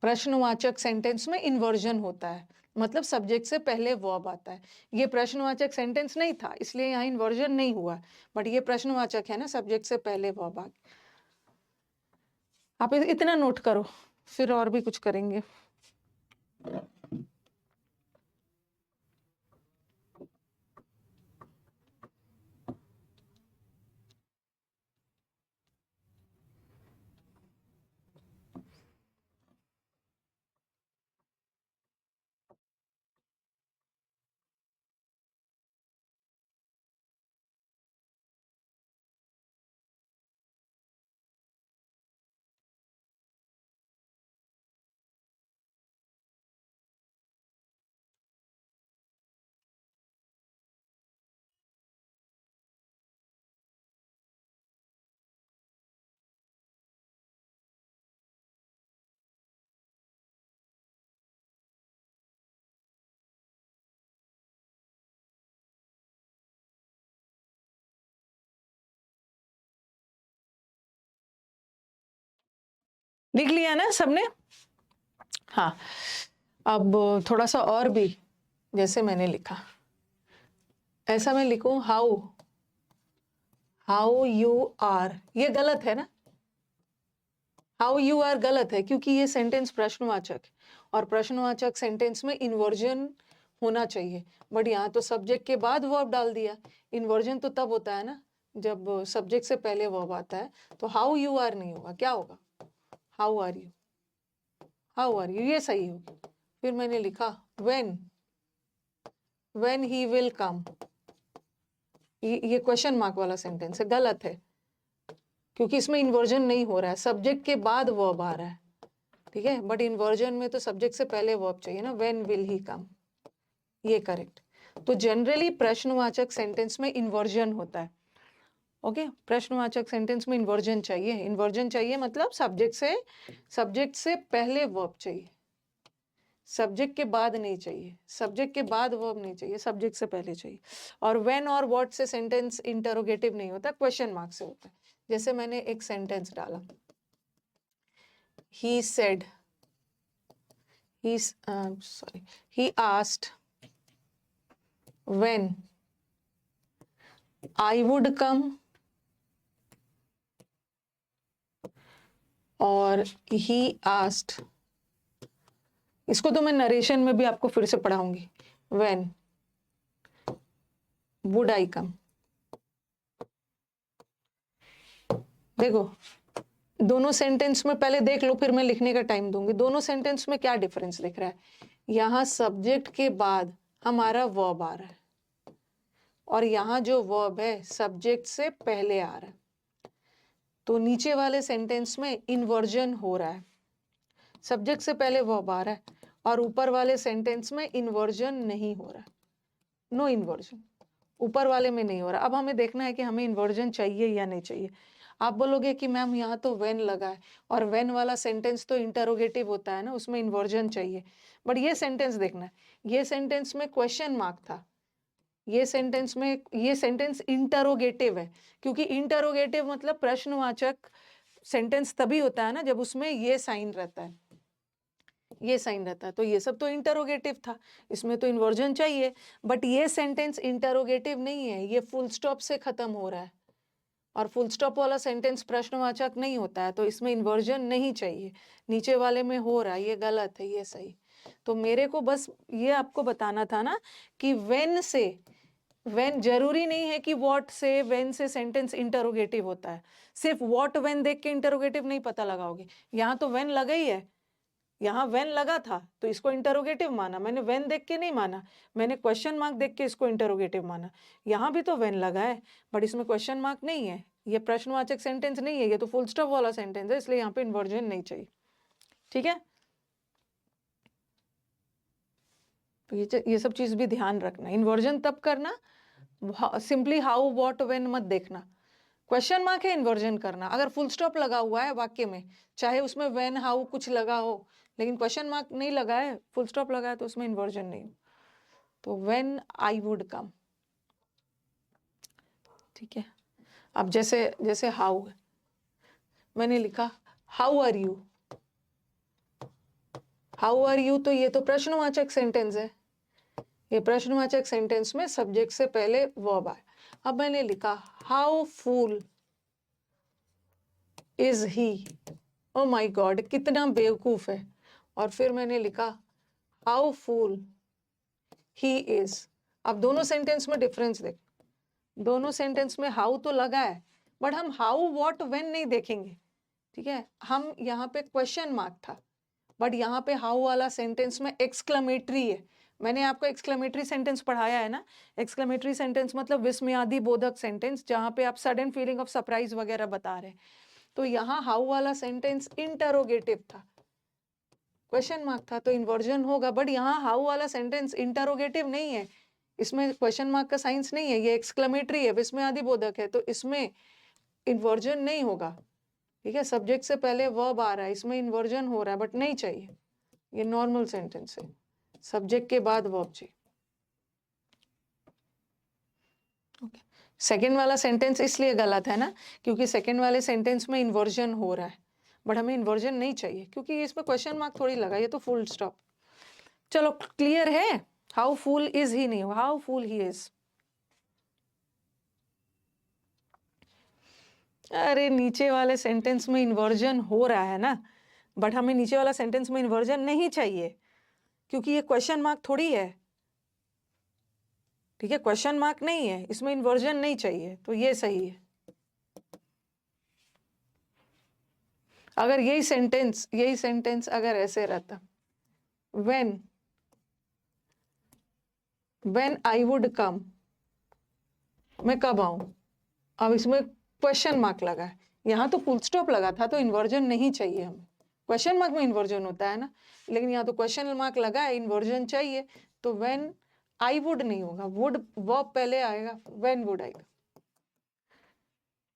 प्रश्नवाचक सेंटेंस में इन्वर्जन होता है, मतलब सब्जेक्ट से पहले वर्ब आता है। ये प्रश्नवाचक सेंटेंस नहीं था इसलिए यहाँ इन्वर्जन नहीं हुआ, बट ये प्रश्नवाचक है ना, सब्जेक्ट से पहले वर्ब आ गया। आप इतना नोट करो, फिर और भी कुछ करेंगे। लिख लिया ना सबने? हाँ, अब थोड़ा सा और भी, जैसे मैंने लिखा ऐसा मैं लिखूं हाउ यू आर, ये गलत है ना, हाउ यू आर गलत है क्योंकि ये सेंटेंस प्रश्नवाचक है और प्रश्नवाचक सेंटेंस में इन्वर्जन होना चाहिए, बट यहाँ तो सब्जेक्ट के बाद वर्ब डाल दिया। इन्वर्जन तो तब होता है ना जब सब्जेक्ट से पहले वर्ब आता है, तो हाउ यू आर नहीं होगा, क्या होगा, how are you, how are you, ये सही होगा। फिर मैंने लिखा व्हेन ही विल कम, ये क्वेश्चन मार्क वाला सेंटेंस है, गलत है क्योंकि इसमें इन्वर्जन नहीं हो रहा है, सब्जेक्ट के बाद वर्ब आ रहा है, ठीक है, बट इन्वर्जन में तो सब्जेक्ट से पहले वर्ब चाहिए ना, व्हेन विल ही कम, ये करेक्ट। तो जनरली प्रश्नवाचक सेंटेंस में इन्वर्जन होता है, ओके, प्रश्नवाचक सेंटेंस में इन्वर्जन चाहिए मतलब सब्जेक्ट से पहले वर्ब चाहिए, सब्जेक्ट के बाद नहीं चाहिए, सब्जेक्ट के बाद वर्ब नहीं चाहिए, सब्जेक्ट से पहले चाहिए। और व्हेन और व्हाट से सेंटेंस इंटरोगेटिव नहीं होता, क्वेश्चन मार्क से होता है। जैसे मैंने एक सेंटेंस डाला, he said, he asked when I would come, और he asked, इसको तो मैं नरेशन में भी आपको फिर से पढ़ाऊंगी, when would I come। देखो दोनों सेंटेंस में पहले देख लो, फिर मैं लिखने का टाइम दूंगी। दोनों सेंटेंस में क्या डिफरेंस दिख रहा है, यहाँ सब्जेक्ट के बाद हमारा वर्ब आ रहा है और यहाँ जो वर्ब है सब्जेक्ट से पहले आ रहा है, तो नीचे वाले सेंटेंस में इन्वर्जन हो रहा है, सब्जेक्ट से पहले वर्ब आ रहा है, और ऊपर वाले सेंटेंस में इन्वर्जन नहीं हो रहा, नो इन्वर्जन, ऊपर वाले में नहीं हो रहा। अब हमें देखना है कि हमें इन्वर्जन चाहिए या नहीं चाहिए। आप बोलोगे कि मैम यहाँ तो व्हेन लगा है, और व्हेन वाला सेंटेंस तो इंटरोगेटिव होता है ना, उसमें इन्वर्जन चाहिए, बट ये सेंटेंस देखना है, ये सेंटेंस में क्वेश्चन मार्क था, ये सेंटेंस इंटरोगेटिव है, क्योंकि इंटरोगेटिव मतलब प्रश्नवाचक सेंटेंस तभी होता है ना जब उसमें ये साइन रहता है, ये साइन रहता है, तो ये सब तो इंटरोगेटिव था, इसमें तो इन्वर्जन चाहिए, बट ये सेंटेंस इंटरोगेटिव नहीं है, ये फुल स्टॉप से खत्म हो रहा है, और फुल स्टॉप वाला सेंटेंस प्रश्नवाचक नहीं होता है, तो इसमें इन्वर्जन नहीं चाहिए, नीचे वाले में हो रहा है, ये गलत है, ये सही। तो मेरे को बस ये आपको बताना था ना कि व्हेन जरूरी नहीं है कि व्हाट से व्हेन से सेंटेंस इंटरोगेटिव होता है, सिर्फ व्हाट व्हेन देख के इंटरोगेटिव नहीं पता लगाओगे। यहाँ तो व्हेन लगा ही है, यहाँ व्हेन लगा था तो इसको इंटरोगेटिव माना, मैंने व्हेन देख के नहीं माना, मैंने क्वेश्चन मार्क देख के इसको इंटरोगेटिव माना। यहाँ भी तो व्हेन लगा है बट इसमें क्वेश्चन मार्क नहीं है, ये प्रश्नवाचक सेंटेंस नहीं है, ये तो फुल स्टॉप वाला सेंटेंस है, इसलिए यहाँ पे इन्वर्जन नहीं चाहिए, ठीक है। तो ये सब चीज भी ध्यान रखना, इन्वर्जन तब करना, सिंपली हाउ व्हाट व्हेन मत देखना, क्वेश्चन मार्क है इन्वर्जन करना। अगर फुल स्टॉप लगा हुआ है वाक्य में, चाहे उसमें व्हेन हाउ कुछ लगा हो, लेकिन क्वेश्चन मार्क नहीं लगा है, फुल स्टॉप लगा है, तो उसमें इन्वर्जन नहीं। तो व्हेन आई वुड कम, ठीक है। अब जैसे हाउ मैंने लिखा how are you, how are you, तो ये तो प्रश्नवाचक सेंटेंस है, ये प्रश्नवाचक सेंटेंस में सब्जेक्ट से पहले वर्ब आए। अब मैंने लिखा how fool is he, oh my God कितना बेवकूफ है, और फिर मैंने लिखा हाउ फूल ही इज। अब दोनों सेंटेंस में डिफरेंस देख, दोनों सेंटेंस में हाउ तो लगा है बट हम हाउ व्हाट व्हेन नहीं देखेंगे, ठीक है। हम यहाँ पे क्वेश्चन मार्क था, बट यहाँ पे हाउ वाला सेंटेंस में एक्सक्लेमेटरी है। मैंने आपको एक्सक्लेमेटरी सेंटेंस पढ़ाया है ना, एक्सक्लेमेटरी सेंटेंस मतलब विस्मयादि बोधक सेंटेंस, जहाँ पे आप सडन फीलिंग ऑफ सरप्राइज वगैरह बता रहे हैं। तो यहाँ हाउ वाला सेंटेंस इंटरोगेटिव था, क्वेश्चन मार्क था, तो इन्वर्जन होगा, बट यहाँ हाउ वाला सेंटेंस इंटरोगेटिव नहीं है, इसमें क्वेश्चन मार्क का साइंस नहीं है, ये एक्सक्लेमेटरी है, विस्मयादि बोधक है, तो इसमें इन्वर्जन नहीं होगा, ठीक है। सब्जेक्ट से पहले वर्ब आ रहा है, इसमें इन्वर्जन हो रहा है बट नहीं चाहिए, ये नॉर्मल सेंटेंस है, सब्जेक्ट के बाद वर्ब चाहिए, ओके। सेकेंड वाला सेंटेंस इसलिए गलत है ना क्योंकि सेकेंड वाले सेंटेंस में इन्वर्जन हो रहा है, बट हमें इन्वर्जन नहीं चाहिए क्योंकि इसमें क्वेश्चन मार्क थोड़ी लगा, ये तो फुल स्टॉप। चलो क्लियर है, हाउ फूल इज ही नहीं, हाउ फूल ही इज। अरे नीचे वाले सेंटेंस में इन्वर्जन हो रहा है ना, बट हमें नीचे वाला सेंटेंस में इन्वर्जन नहीं चाहिए क्योंकि ये क्वेश्चन मार्क थोड़ी है। ठीक है, क्वेश्चन मार्क नहीं है, इसमें इन्वर्जन नहीं चाहिए, तो ये सही है। अगर यही सेंटेंस अगर ऐसे रहता, व्हेन आई वुड कम, मैं कब आऊं, अब इसमें क्वेश्चन मार्क लगा है, यहाँ तो फुल स्टॉप लगा था, तो इन्वर्जन नहीं चाहिए हमें। क्वेश्चन मार्क में इन्वर्जन होता है ना, लेकिन यहाँ तो क्वेश्चन मार्क लगा है, इन्वर्जन चाहिए, तो व्हेन आई वुड नहीं होगा, वुड वर्ब पहले आएगा, व्हेन वुड आएगा।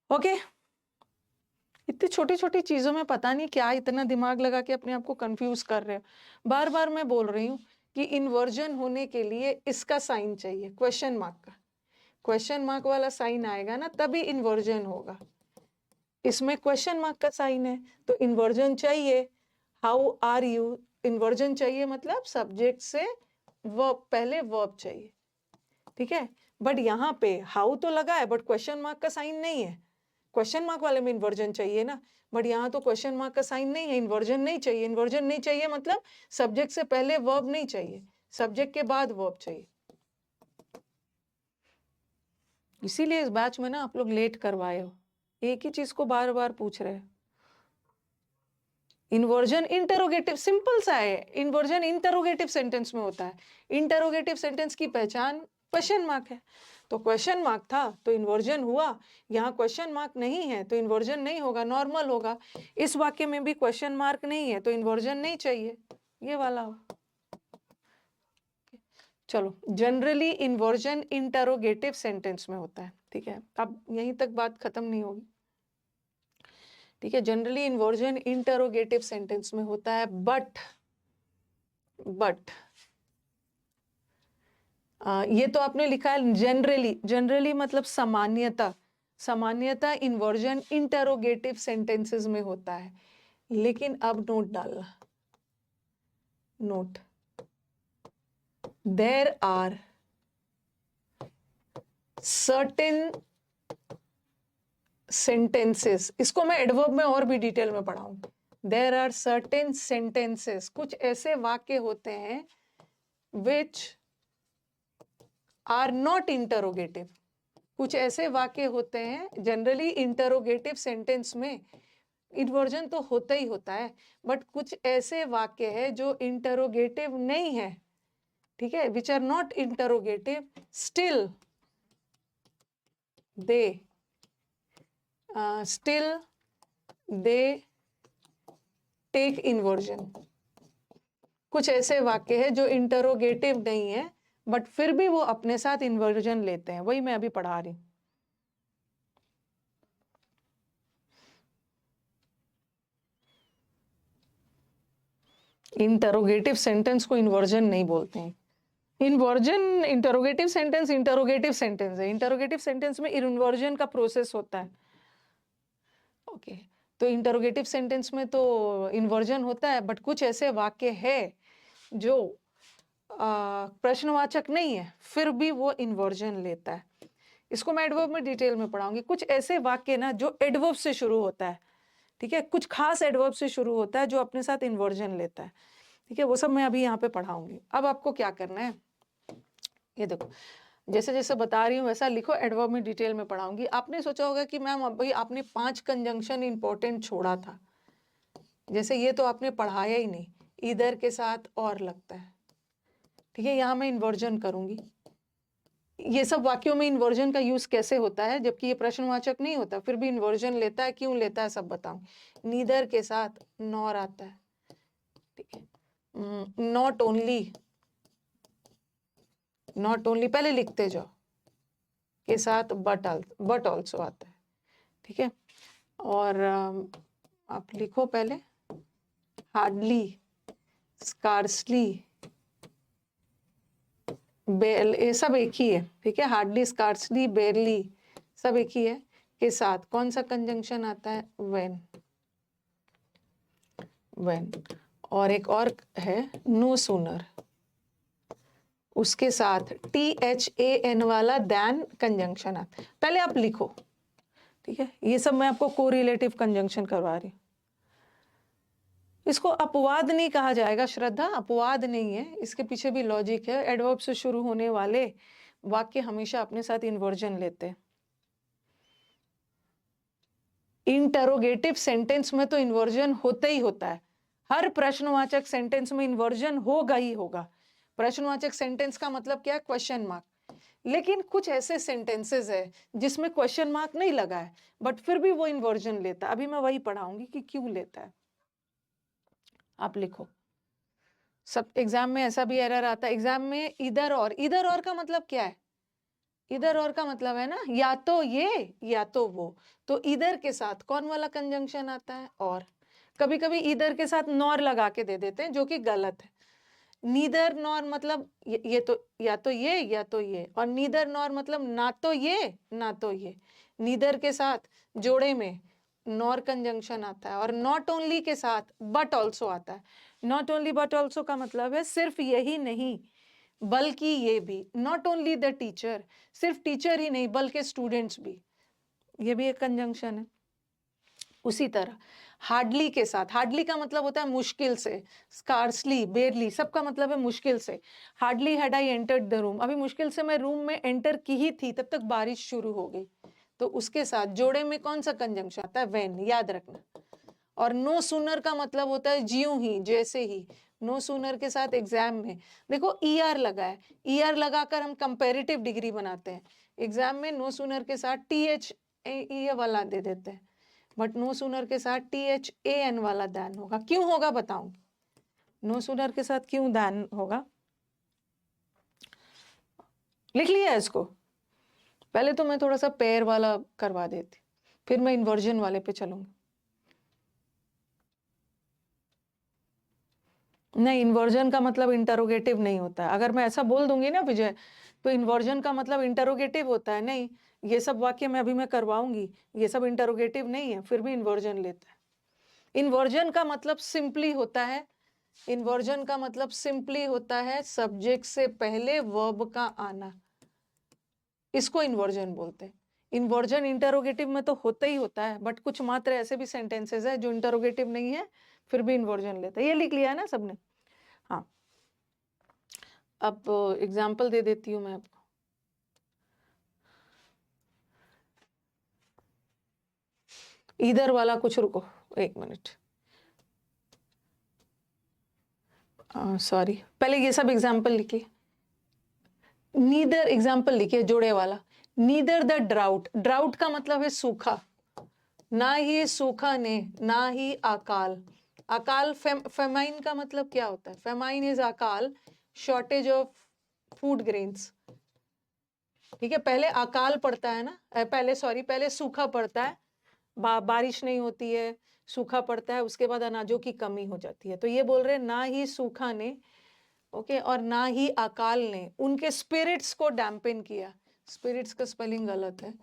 ओके, इतनी छोटी छोटी चीजों में पता नहीं क्या इतना दिमाग लगा के अपने आप को कंफ्यूज कर रहे हो। बार बार मैं बोल रही हूँ कि इन्वर्जन होने के लिए इसका साइन चाहिए, क्वेश्चन मार्क का। क्वेश्चन मार्क वाला साइन आएगा ना, तभी इन्वर्जन होगा। इसमें क्वेश्चन मार्क का साइन है, तो इन्वर्जन चाहिए। हाउ आर यू, इन्वर्जन चाहिए मतलब सब्जेक्ट से वर्ब, पहले वर्ब चाहिए। ठीक है, बट यहाँ पे हाउ तो लगा है, बट क्वेश्चन मार्क का साइन नहीं है। क्वेश्चन मार्क वाले में इन्वर्जन चाहिए ना, बट यहाँ तो क्वेश्चन मार्क का साइन नहीं है, इन्वर्जन नहीं चाहिए। इन्वर्जन नहीं चाहिए मतलब सब्जेक्ट से पहले वर्ब नहीं चाहिए, सब्जेक्ट के बाद वर्ब चाहिए। इसीलिए इस बैच में ना आप लोग लेट करवाए हो, एक ही चीज को बार बार पूछ रहे हैं। इन्वर्जन इंटरोगेटिव, सिंपल सा है, इन्वर्जन इंटरोगेटिव सेंटेंस में होता है। इंटरोगेटिव सेंटेंस की पहचान क्वेश्चन मार्क है, तो क्वेश्चन मार्क था तो इन्वर्जन हुआ। यहाँ क्वेश्चन मार्क नहीं है तो इन्वर्जन नहीं होगा, नॉर्मल होगा। इस वाक्य में भी क्वेश्चन मार्क नहीं है तो इन्वर्जन नहीं चाहिए, ये वाला हो। चलो, जनरली इन्वर्जन इंटरोगेटिव सेंटेंस में होता है। ठीक है, अब यहीं तक बात खत्म नहीं होगी। ठीक है, जनरली इन्वर्जन इंटरोगेटिव सेंटेंस में होता है, बट ये तो आपने लिखा है जनरली, जनरली मतलब सामान्यता इन्वर्जन इंटरोगेटिव सेंटेंसेस में होता है। लेकिन अब नोट डालना, note, there are certain sentences, इसको मैं एडवर्ब में और भी डिटेल में पढ़ाऊंगी। देयर आर सर्टेन सेंटेंसेस, कुछ ऐसे वाक्य होते हैं विच आर नॉट इंटरोगेटिव। कुछ ऐसे वाक्य होते हैं, जनरली इंटरोगेटिव सेंटेंस में इन्वर्जन तो होता ही होता है, बट कुछ ऐसे वाक्य है जो इंटरोगेटिव नहीं है। ठीक है, which are not interrogative, still they take inversion. कुछ ऐसे वाक्य है जो इंटरोगेटिव नहीं है, बट फिर भी वो अपने साथ इन्वर्जन लेते हैं, वही मैं अभी पढ़ा रही हूं। इंटरोगेटिव सेंटेंस को इन्वर्जन नहीं बोलते हैं। इन्वर्जन, इंटरोगेटिव सेंटेंस है। इंटरोगेटिव सेंटेंस में इन्वर्जन का प्रोसेस होता है। ओके, तो इंटरोगेटिव सेंटेंस में तो इन्वर्जन होता है, बट कुछ ऐसे वाक्य है जो प्रश्नवाचक नहीं है, फिर भी वो इन्वर्जन लेता है। इसको मैं एडवर्ब में डिटेल में पढ़ाऊंगी। कुछ ऐसे वाक्य ना जो एडवर्ब से शुरू होता है, ठीक है, कुछ खास एडवर्ब से शुरू होता है जो अपने साथ इन्वर्जन लेता है। ठीक है, वो सब मैं अभी यहाँ पे पढ़ाऊंगी। अब आपको क्या करना है, ये देखो, जैसे जैसे बता रही हूँ वैसा लिखो, एडवर्ब में डिटेल में पढ़ाऊंगी। आपने सोचा होगा कि मैम अभी आपने 5 कंजंक्शन इंपॉर्टेंट छोड़ा था, जैसे ये तो आपने पढ़ाया ही नहीं, इधर के साथ और लगता है। ठीक है, यहाँ मैं इन्वर्जन करूंगी। ये सब वाक्यों में इन्वर्जन का यूज कैसे होता है, जबकि ये प्रश्नवाचक नहीं होता, फिर भी इन्वर्जन लेता है, क्यों लेता है सब बताऊंगी। नीदर के साथ नॉर आता है। ठीक है, नॉट ओनली पहले लिखते जाओ, के साथ बट ऑल्सो आता है। ठीक है, और आप लिखो पहले, हार्डली, स्कार्सली, ये सब एक ही है। ठीक है, हार्डली, स्कार्सली, बेरली सब एक ही है। के साथ कौन सा कंजंक्शन आता है, व्हेन। और एक और है नो सूनर, उसके साथ THAN वाला दैन कंजंक्शन आता है। पहले आप लिखो, ठीक है, ये सब मैं आपको कोरिलेटिव कंजंक्शन करवा रही हूँ। इसको अपवाद नहीं कहा जाएगा श्रद्धा, अपवाद नहीं है, इसके पीछे भी लॉजिक है। एडवर्ब से शुरू होने वाले वाक्य हमेशा अपने साथ इन्वर्जन लेते हैं। इंटरोगेटिव सेंटेंस में तो इन्वर्जन होता ही होता है, हर प्रश्नवाचक सेंटेंस में इन्वर्जन होगा ही होगा। प्रश्नवाचक सेंटेंस का मतलब क्या है? Question mark. लेकिन कुछ ऐसे सेंटेंसेस है जिसमें क्वेश्चन मार्क नहीं लगा है बट फिर भी वो इन्वर्जन लेता है। अभी मैं वही पढ़ाऊंगी कि क्यों लेता है। आप लिखो, सब एग्जाम में ऐसा भी एरर आता है, एग्जाम में इधर और का मतलब क्या है? इधर और का मतलब है ना या तो ये या तो वो। तो इधर के साथ कौन वाला कंजंक्शन आता है? और। कभी कभी इधर के साथ नॉर लगा के दे देते हैं जो कि गलत है। नीदर नॉर मतलब ये तो या तो ये या तो ये, और नीदर नॉर मतलब ना तो ये ना तो ये। नीदर के साथ जोड़े में नॉर कंजंक्शन आता है, और नॉट ओनली के साथ बट ऑल्सो आता है। नॉट ओनली बट ऑल्सो का मतलब है सिर्फ यही नहीं बल्कि ये भी। नॉट ओनली द टीचर, सिर्फ टीचर ही नहीं बल्कि स्टूडेंट्स भी, ये भी एक कंजंक्शन है। उसी तरह हार्डली के साथ, हार्डली का मतलब होता है मुश्किल से, स्कार्सली, बेरली, सबका मतलब है मुश्किल से। Hardly had I entered the room, अभी मुश्किल से मैं रूम में एंटर की ही थी तब तक बारिश शुरू हो गई। तो उसके साथ जोड़े में कौन सा कंजंक्शन आता है? व्हेन, याद रखना। और नो सूनर का मतलब होता है ज्यों ही, जैसे ही। नो सूनर के साथ एग्जाम में देखो ईआर लगा है, ईआर लगाकर हम कंपैरेटिव डिग्री बनाते हैं। एग्जाम में नो सूनर के साथ टीएच ये वाला दे देते हैं, बट नो सूनर के साथ THAN वाला दैन होगा। क्यों होगा बताऊं? नो सूनर के साथ क्यों दैन होगा? लिख लिया इसको? पहले तो मैं थोड़ा सा पेयर वाला करवा देती, फिर मैं इन्वर्जन वाले पे चलूंगी। नहीं, इन्वर्जन का मतलब इंटरोगेटिव नहीं होता है। अगर मैं ऐसा बोल दूंगी ना विजय, तो इन्वर्जन का मतलब इंटरोगेटिव होता है, नहीं। ये सब वाक्य मैं अभी मैं करवाऊंगी, ये सब इंटरोगेटिव नहीं है, फिर भी इन्वर्जन लेता है। इन्वर्जन का मतलब सिंपली होता है, इन्वर्जन का मतलब सिंपली होता है सब्जेक्ट से पहले वर्ब का आना, इसको इन्वर्जन बोलते हैं। इन्वर्जन इंटरोगेटिव में तो होता ही होता है, बट कुछ मात्र ऐसे भी सेंटेंसेस है जो इंटरोगेटिव नहीं है फिर भी इन्वर्जन लेता है। ये लिख लिया है ना सबने? हाँ, अब एग्जाम्पल दे देती हूँ मैं आपको। इधर वाला कुछ रुको, एक मिनट, सॉरी, पहले ये सब एग्जाम्पल लिखिए। नीदर एग्जाम्पल लिखिए जोड़े वाला। नीदर द ड्राउट, ड्राउट का मतलब है सूखा, ना ही सूखा ने, ना ही अकाल। अकाल फेमाइन का मतलब क्या होता है? फेमाइन इज अकाल, शॉर्टेज ऑफ फूड ग्रेन्स। ठीक है, पहले अकाल पड़ता है ना, पहले सूखा पड़ता है, बारिश नहीं होती है, सूखा पड़ता है, उसके बाद अनाजों की कमी हो जाती है। तो ये बोल रहे हैं ना ही सूखा ने, ओके, और ना ही अकाल ने उनके स्पिरिट्स को डैम्पेन किया। स्पिरिट्स का स्पेलिंग गलत है,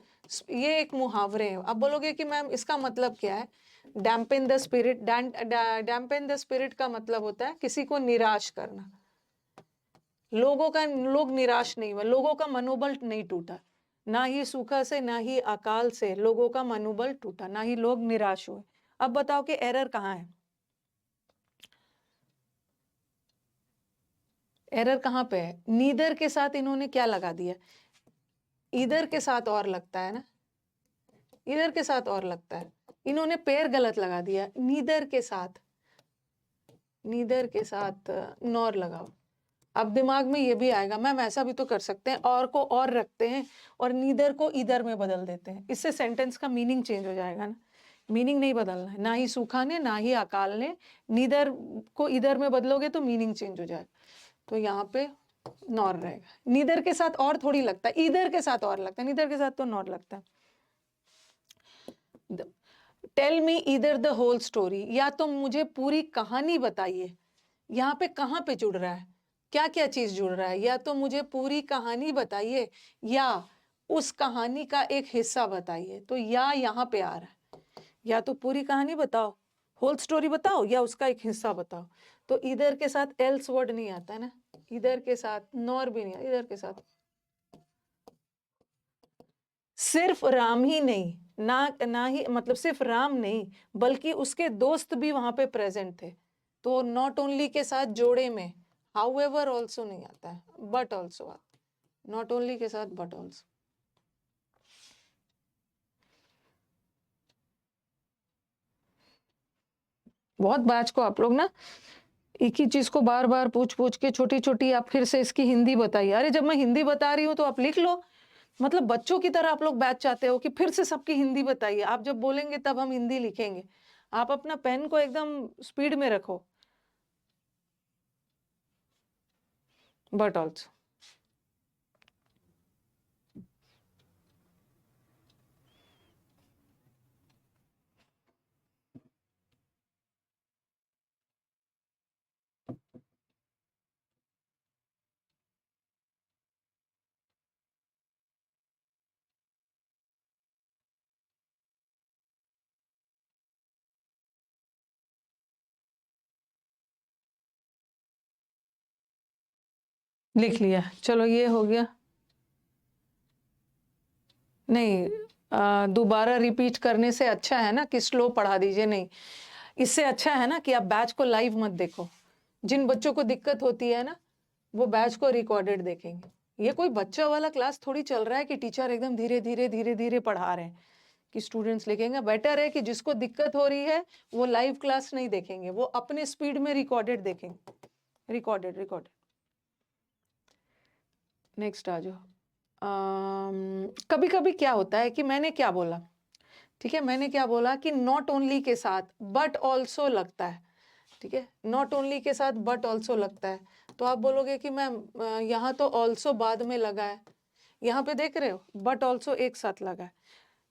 ये एक मुहावरे है। अब बोलोगे कि मैम इसका मतलब क्या है? डैम्पेन द स्पिरिट, डैम्पेन द स्पिरिट का मतलब होता है किसी को निराश करना। लोग निराश नहीं हुए, लोगों का मनोबल नहीं टूटा। ना ही सूखा से ना ही अकाल से लोगों का मनोबल टूटा, ना ही लोग निराश हुए। अब बताओ कि एरर कहाँ है? एरर कहाँ पे है? नीदर के साथ इन्होंने क्या लगा दिया? इधर के साथ और लगता है ना, इधर के साथ और लगता है, इन्होंने पेयर गलत लगा दिया। नीदर के साथ, नीदर के साथ नॉर लगाओ। अब दिमाग में ये भी आएगा मैम ऐसा भी तो कर सकते हैं, और को और रखते हैं और नीदर को इधर में बदल देते हैं, इससे सेंटेंस का मीनिंग चेंज हो जाएगा ना। मीनिंग नहीं बदलना है, ना ही सूखा ने ना ही अकाल ने, नीदर को इधर में बदलोगे तो मीनिंग चेंज हो जाएगा। तो यहाँ पे नॉर रहेगा। नीदर के साथ और थोड़ी लगता है, इधर के साथ और लगता है, नीदर के साथ तो नॉर लगता है। टेल मी इधर द होल स्टोरी, या तो मुझे पूरी कहानी बताइए। यहाँ पे कहाँ पे जुड़ रहा है, क्या क्या चीज जुड़ रहा है? या तो मुझे पूरी कहानी बताइए या उस कहानी का एक हिस्सा बताइए। तो या यहाँ पे आ रहा है, या तो पूरी कहानी बताओ, होल स्टोरी बताओ, या उसका एक हिस्सा बताओ। तो इधर के साथ एल्स वर्ड नहीं आता है ना, इधर के साथ नॉर भी नहीं, इधर के साथ सिर्फ राम ही नहीं, ना ही मतलब सिर्फ राम नहीं बल्कि उसके दोस्त भी वहां पे प्रेजेंट थे, तो नॉट ओनली के साथ जोड़े में हाउएवर ऑल्सो नहीं आता है, बट ऑल्सो आता है, नॉट ओनली के साथ बट ऑल्सो। बहुत बैच को आप लोग ना एक ही चीज को बार बार पूछ पूछ के छोटी छोटी आप फिर से इसकी हिंदी बताइए। अरे जब मैं हिंदी बता रही हूँ तो आप लिख लो, मतलब बच्चों की तरह आप लोग बैच चाहते हो कि फिर से सबकी हिंदी बताइए। आप जब बोलेंगे तब हम हिंदी लिखेंगे। आप अपना पेन को एकदम स्पीड में रखो। बट ऑल्सो लिख लिया, चलो ये हो गया। नहीं, दोबारा रिपीट करने से अच्छा है ना कि स्लो पढ़ा दीजिए। नहीं, इससे अच्छा है ना कि आप बैच को लाइव मत देखो। जिन बच्चों को दिक्कत होती है ना वो बैच को रिकॉर्डेड देखेंगे। ये कोई बच्चा वाला क्लास थोड़ी चल रहा है कि टीचर एकदम धीरे धीरे धीरे धीरे पढ़ा रहे हैं कि स्टूडेंट्स लिखेंगे। बेटर है कि जिसको दिक्कत हो रही है वो लाइव क्लास नहीं देखेंगे, वो अपने स्पीड में रिकॉर्डेड देखेंगे। Recorded recorded. नेक्स्ट आ जाओ। कभी कभी क्या होता है कि मैंने क्या बोला, ठीक है, मैंने क्या बोला कि नॉट ओनली के साथ बट ऑल्सो लगता है। ठीक है, नॉट ओनली के साथ बट ऑल्सो लगता है, तो आप बोलोगे कि मैम यहाँ तो ऑल्सो बाद में लगा है। यहाँ पे देख रहे हो बट ऑल्सो एक साथ लगा है।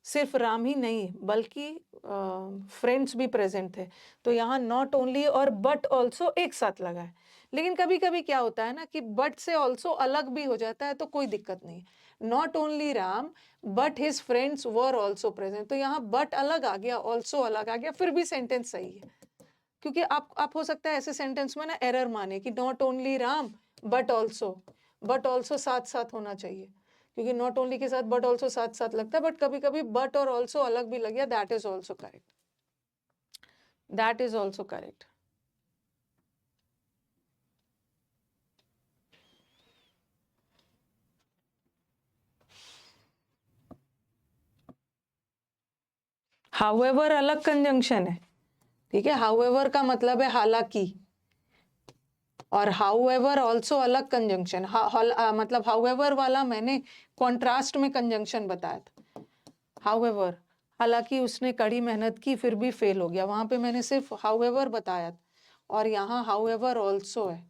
सिर्फ राम ही नहीं बल्कि फ्रेंड्स भी प्रेजेंट थे, तो यहाँ नॉट ओनली और बट ऑल्सो एक साथ लगा है। लेकिन कभी कभी क्या होता है ना कि बट से ऑल्सो अलग भी हो जाता है, तो कोई दिक्कत नहीं। Not only Ram but his friends were also present, तो यहाँ बट अलग आ गया, ऑल्सो अलग आ गया, फिर भी सेंटेंस सही है। क्योंकि आप हो सकता है ऐसे सेंटेंस में ना एरर माने कि not only Ram but also साथ साथ होना चाहिए, क्योंकि नॉट ओनली के साथ बट ऑल्सो साथ साथ लगता है, बट कभी कभी बट और ऑल्सो अलग भी लग गया, that is also correct, that is also correct. However अलग कंजंक्शन है, ठीक है, हाउएवर का मतलब है हालांकि, और हाउएवर ऑल्सो अलग कंजंक्शन। मतलब हाउएवर वाला मैंने कॉन्ट्रास्ट में कंजंक्शन बताया था। हाउएवर, हालांकि उसने कड़ी मेहनत की फिर भी फेल हो गया, वहां पे मैंने सिर्फ हाउएवर बताया था। और यहाँ हाउएवर ऑल्सो है,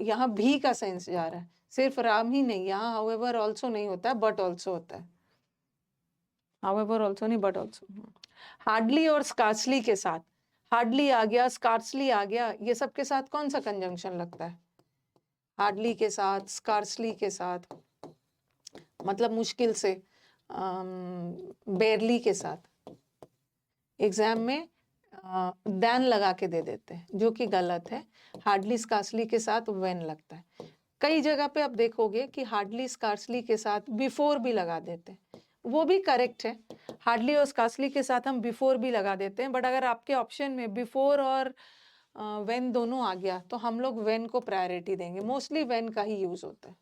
यहाँ भी का सेंस जा रहा है, सिर्फ राम ही नहीं, यहाँ हाउएवर ऑल्सो नहीं होता है, बट ऑल्सो होता है। हाउएवर ऑल्सो नहीं, बट ऑल्सो। हार्डली और स्कार्सली के साथ, हार्डली आ गया, स्कार्सली आ गया, ये सब के साथ कौन सा कंजंक्शन लगता है? हार्डली के साथ, स्कार्सली के साथ, मतलब मुश्किल से, बेरली के साथ। एग्जाम में देन लगा के दे देते हैं, जो कि गलत है। हार्डली स्कार्सली के साथ व्हेन लगता है। कई जगह पे आप देखोगे कि हार्डली स्कार्सली के साथ बिफोर भी लगा देते हैं, वो भी करेक्ट है। हार्डली और स्कार्सली के साथ हम बिफोर भी लगा देते हैं, बट अगर आपके ऑप्शन में बिफोर और व्हेन दोनों आ गया तो हम लोग व्हेन को प्रायोरिटी देंगे, मोस्टली व्हेन का ही यूज होता है।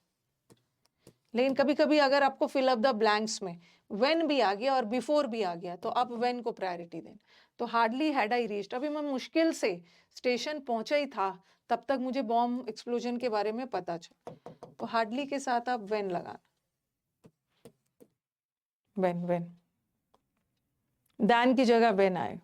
लेकिन कभी कभी अगर आपको फिल अप द ब्लैंक्स में व्हेन भी आ गया और बिफोर भी आ गया तो आप व्हेन को प्रायोरिटी दें। तो हार्डली हैड आई रीच्ड, अभी मैं मुश्किल से स्टेशन पहुंचा ही था, तब तक मुझे बॉम्ब एक्सप्लोजन के बारे में पता चला, तो हार्डली के साथ आप व्हेन लगाना, व्हेन दैन की जगह व्हेन आए।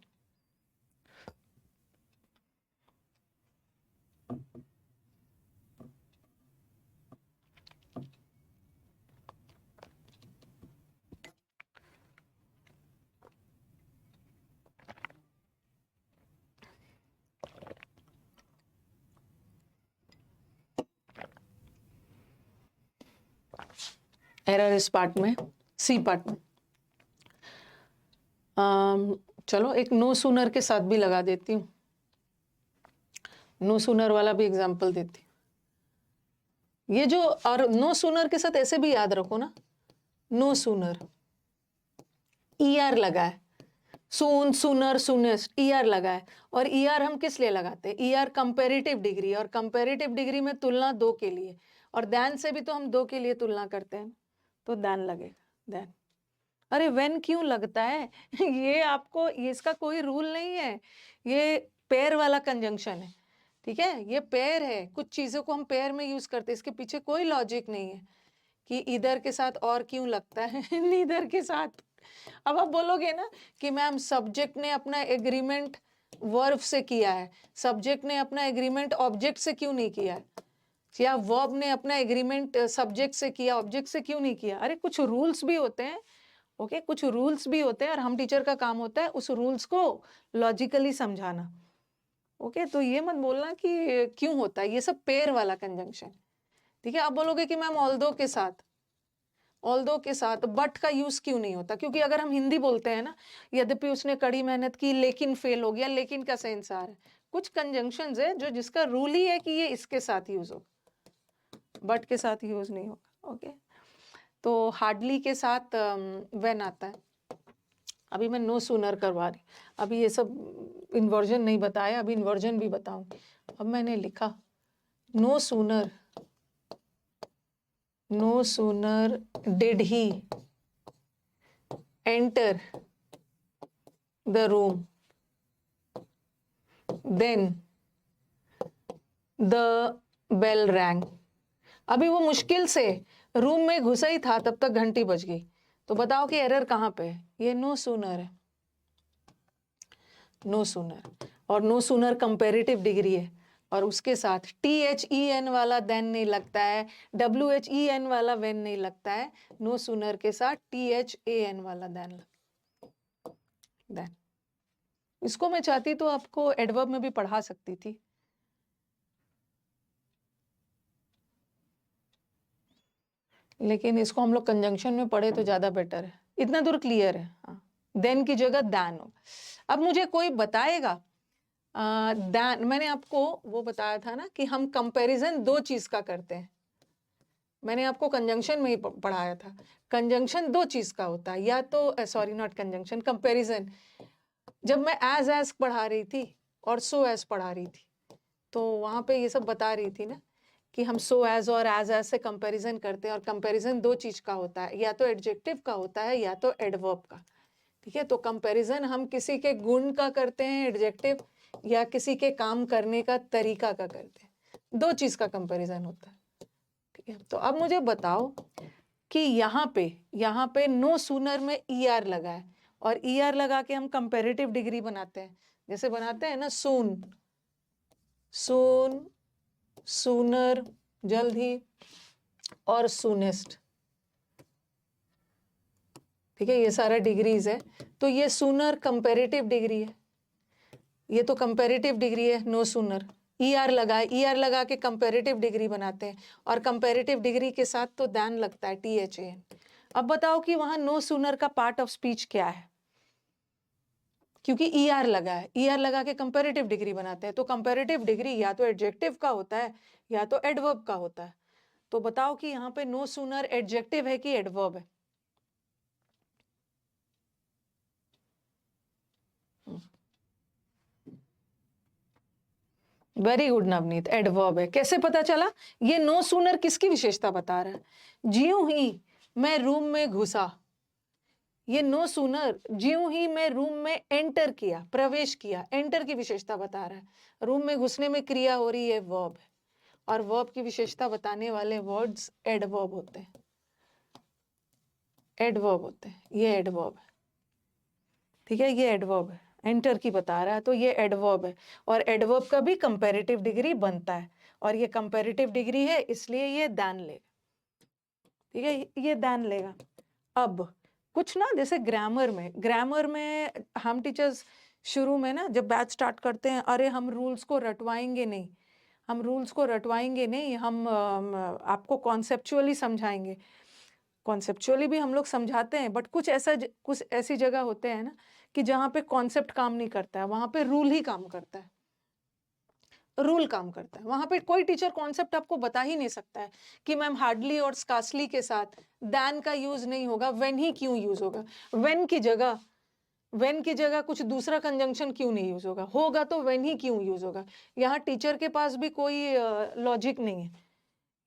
एरर इस पार्ट में, सी पार्ट में। चलो एक नो सूनर के साथ भी लगा देती हूँ, नो सूनर वाला भी एग्जांपल देती हूँ। ये जो, और नो सूनर के साथ ऐसे भी याद रखो ना, नो सूनर, ER लगा है, सून, सूनर, सूनेस्ट, ER लगा है। और ER हम किस लिए लगाते हैं? ER कंपेरेटिव डिग्री, और कंपेरेटिव डिग्री में तुलना दो के लिए, और दैन से भी तो हम दो के लिए तुलना करते हैं, तो दैन लगेगा, दैन। अरे व्हेन क्यों लगता है? ये आपको, ये इसका कोई रूल नहीं है, ये पेयर वाला कंजंक्शन है, ठीक है, ये पेयर है। कुछ चीजों को हम पेयर में यूज करते हैं, इसके पीछे कोई लॉजिक नहीं है कि इधर के साथ और क्यों लगता है, नीदर के साथ। अब आप बोलोगे ना कि मैम सब्जेक्ट ने अपना एग्रीमेंट वर्ब से किया है, सब्जेक्ट ने अपना एग्रीमेंट ऑब्जेक्ट से क्यों नहीं किया है, या वर्ब ने अपना एग्रीमेंट सब्जेक्ट से किया, ऑब्जेक्ट से क्यों नहीं किया? अरे कुछ रूल्स भी होते हैं, ओके, कुछ रूल्स भी होते हैं, और हम टीचर का काम होता है उस रूल्स को लॉजिकली समझाना, ओके। तो ये मत बोलना कि क्यों होता है, ये सब पेयर वाला कंजंक्शन, ठीक है। आप बोलोगे कि मैम ऑल्दो के साथ, ऑल्दो के साथ बट का यूज क्यों नहीं होता? क्योंकि अगर हम हिंदी बोलते हैं ना, यद्यपि उसने कड़ी मेहनत की लेकिन फेल हो गया, लेकिन का सेंस आ रहा है। कुछ कंजंक्शंस है जो जिसका रूल ही है कि ये इसके साथ यूज हो, बट के साथ यूज नहीं होगा, ओके। तो हार्डली के साथ व्हेन आता है। अभी मैं नो सूनर करवा रही, अभी ये सब इन्वर्जन नहीं बताया, अभी इन्वर्जन भी बताऊं। अब मैंने लिखा no sooner, no sooner did he enter the room then the bell rang. अभी वो मुश्किल से रूम में घुसा ही था, तब तक घंटी बज गई। तो बताओ कि एरर कहाँ पे है? ये नो सूनर है, नो सूनर। और नो सूनर कंपेरेटिव डिग्री है, और उसके साथ THEN वाला देन नहीं लगता है, WHEN वाला वेन नहीं लगता है, नो सूनर के साथ THAN वाला देन देन। इसको मैं चाहती तो आपको एडवर्ब में भी पढ़ा सकती थी, लेकिन इसको हम लोग कंजंक्शन में पढ़े तो ज्यादा बेटर है। इतना दूर क्लियर है? हाँ, देन की जगह दैन हो। अब मुझे कोई बताएगा, दैन, मैंने आपको वो बताया था ना कि हम कंपैरिजन दो चीज का करते हैं, मैंने आपको कंजंक्शन में ही पढ़ाया था। कंजंक्शन दो चीज का होता है, या तो सॉरी नॉट कंजंक्शन, कंपैरिजन। जब मैं एज पढ़ा रही थी और सो एज पढ़ा रही थी, तो वहां पे ये सब बता रही थी ना कि हम सो एज और एज से कंपैरिजन करते हैं, और कंपैरिजन दो चीज का होता है, या तो एडजेक्टिव का होता है या तो एडवर्ब का, ठीक है। तो कंपैरिजन हम किसी के गुण का करते हैं एडजेक्टिव, या किसी के काम करने का तरीका का करते हैं, दो चीज का कंपैरिजन होता है, ठीक है। तो अब मुझे बताओ कि यहाँ पे नो सूनर में ER लगा है, और ER लगा के हम कंपैरेटिव डिग्री बनाते हैं, जैसे बनाते हैं ना सून, सून, सूनर जल्द ही, और सूनेस्ट, ठीक है। ये सारा डिग्रीज है, तो ये सूनर कंपैरेटिव डिग्री है, ये तो कंपैरेटिव डिग्री है नो सूनर। ER लगा है, ER लगा के कंपैरेटिव डिग्री बनाते हैं, और कंपैरेटिव डिग्री के साथ तो दैन लगता है, THAN। अब बताओ कि वहां नो सूनर का पार्ट ऑफ स्पीच क्या है? क्योंकि ER लगा है, ER लगा के कंपैरेटिव डिग्री बनाते हैं, तो कंपैरेटिव डिग्री या तो एडजेक्टिव का होता है या तो एडवर्ब का होता है। तो बताओ कि यहाँ पे नो सूनर एडजेक्टिव है कि एडवर्ब है? वेरी गुड नवनीत, एडवर्ब है। कैसे पता चला? ये नो सूनर किसकी विशेषता बता रहा है? ज्यों ही मैं रूम में घुसा, ये नो सूनर ज्यों ही मैं रूम में एंटर किया, प्रवेश किया, एंटर की विशेषता बता रहा है। रूम में घुसने में क्रिया हो रही है, वर्ब है, और वर्ब की विशेषता बताने वाले वर्ड्स एडवर्ब होते हैं, एडवर्ब होते हैं, ये एडवर्ब है, ठीक है, ये एडवर्ब है, एंटर की बता रहा है तो ये एडवर्ब है, और एडवर्ब का भी कंपैरेटिव डिग्री बनता है, और ये कंपैरेटिव डिग्री है इसलिए ये दैन लेगा, ठीक है, ये दैन लेगा। अब कुछ ना, जैसे ग्रामर में हम टीचर्स शुरू में ना जब बैच स्टार्ट करते हैं, अरे हम रूल्स को रटवाएंगे नहीं, हम रूल्स को रटवाएंगे नहीं, हम आपको कॉन्सेप्चुअली समझाएंगे। कॉन्सेप्चुअली भी हम लोग समझाते हैं, बट कुछ ऐसी जगह होते हैं ना कि जहाँ पे कॉन्सेप्ट काम नहीं करता है, वहाँ पे रूल ही काम करता है। रूल काम करता है। वहां पे कोई टीचर कॉन्सेप्ट आपको बता ही नहीं सकता है कि मैम हार्डली और स्कार्सली के साथ दैन का यूज नहीं होगा, व्हेन ही क्यों यूज होगा, व्हेन की जगह कुछ दूसरा कंजंक्शन क्यों नहीं यूज होगा तो व्हेन ही क्यों यूज होगा। यहाँ टीचर के पास भी कोई लॉजिक नहीं है,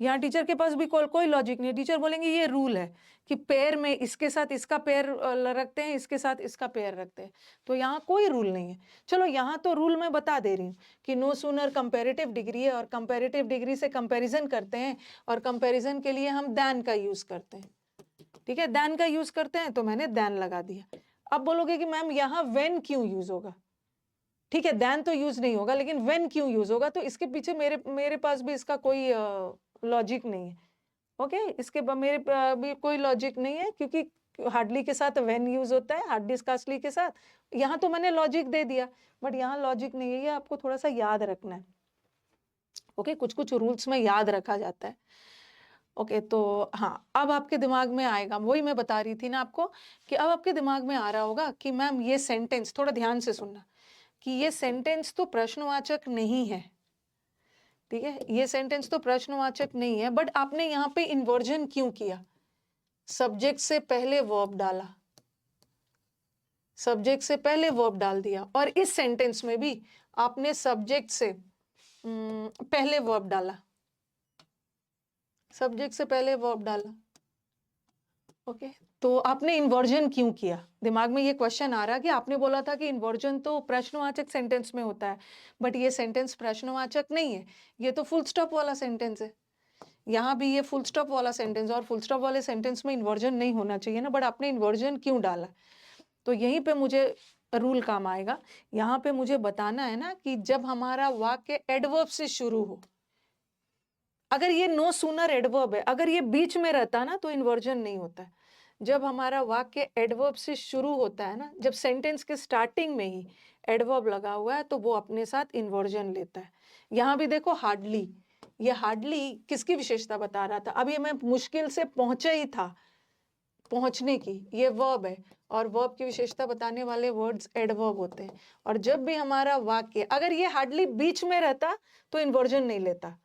यहाँ टीचर के पास भी कोई लॉजिक नहीं है। टीचर बोलेंगे ये रूल है कि पेयर में इसके साथ इसका पेयर रखते हैं, इसके साथ इसका पेयर रखते हैं, तो यहाँ कोई रूल नहीं है। चलो यहाँ तो रूल मैं बता दे रही हूँ कि नो सूनर कंपैरेटिव डिग्री है, और कंपैरेटिव डिग्री से कंपैरिजन करते हैं, और कंपैरिजन के लिए हम दैन का यूज करते हैं। ठीक है, दैन का यूज करते हैं तो मैंने दैन लगा दिया। अब बोलोगे कि मैम यहाँ व्हेन क्यों यूज होगा। ठीक है, दैन तो यूज नहीं होगा, लेकिन व्हेन क्यों यूज होगा, तो इसके पीछे मेरे पास भी इसका कोई लॉजिक नहीं है। ओके, इसके मेरे भी कोई लॉजिक नहीं है, क्योंकि हार्डली के साथ व्हेन यूज होता है, हार्डली स्कार्सली के साथ। यहाँ तो मैंने लॉजिक दे दिया, बट यहाँ लॉजिक नहीं है, ये आपको थोड़ा सा याद रखना है। ओके, कुछ कुछ रूल्स में याद रखा जाता है। ओके, तो हाँ, अब आपके दिमाग में आएगा, वही मैं बता रही थी ना आपको, कि अब आपके दिमाग में आ रहा होगा कि मैम ये सेंटेंस, थोड़ा ध्यान से सुनना, कि ये सेंटेंस तो प्रश्नवाचक नहीं है। ठीक है, ये सेंटेंस तो प्रश्नवाचक नहीं है, बट आपने यहाँ पे इन्वर्जन क्यों किया। सब्जेक्ट से पहले वर्ब डाला, सब्जेक्ट से पहले वर्ब डाल दिया, और इस सेंटेंस में भी आपने सब्जेक्ट से पहले वर्ब डाला, सब्जेक्ट से पहले वर्ब डाला। ओके, तो आपने इन्वर्जन क्यों किया। दिमाग में ये क्वेश्चन आ रहा कि आपने बोला था कि इन्वर्जन तो प्रश्नवाचक सेंटेंस में होता है, बट ये सेंटेंस प्रश्नवाचक नहीं है, ये तो फुल स्टॉप वाला सेंटेंस है। यहाँ भी ये फुल स्टॉप वाला सेंटेंस, और फुल स्टॉप वाले सेंटेंस में इन्वर्जन नहीं होना चाहिए ना, बट आपने इन्वर्जन क्यों डाला। तो यहीं पे मुझे रूल काम आएगा। यहाँ पे मुझे बताना है ना कि जब हमारा वाक्य एडवर्ब से शुरू हो, अगर ये नो सूनर एडवर्ब है, अगर ये बीच में रहता ना तो इन्वर्जन नहीं होता है। जब हमारा वाक्य एडवर्ब से शुरू होता है ना, जब सेंटेंस के स्टार्टिंग में ही एडवर्ब लगा हुआ है, तो वो अपने साथ इन्वर्जन लेता है। यहाँ भी देखो हार्डली, ये हार्डली किसकी विशेषता बता रहा था। अब ये मैं मुश्किल से पहुंचा ही था, पहुंचने की, ये वर्ब है, और वर्ब की विशेषता बताने वाले वर्ड्स एडवर्ब होते हैं। और जब भी हमारा वाक्य, अगर ये हार्डली बीच में रहता तो इन्वर्जन नहीं लेता,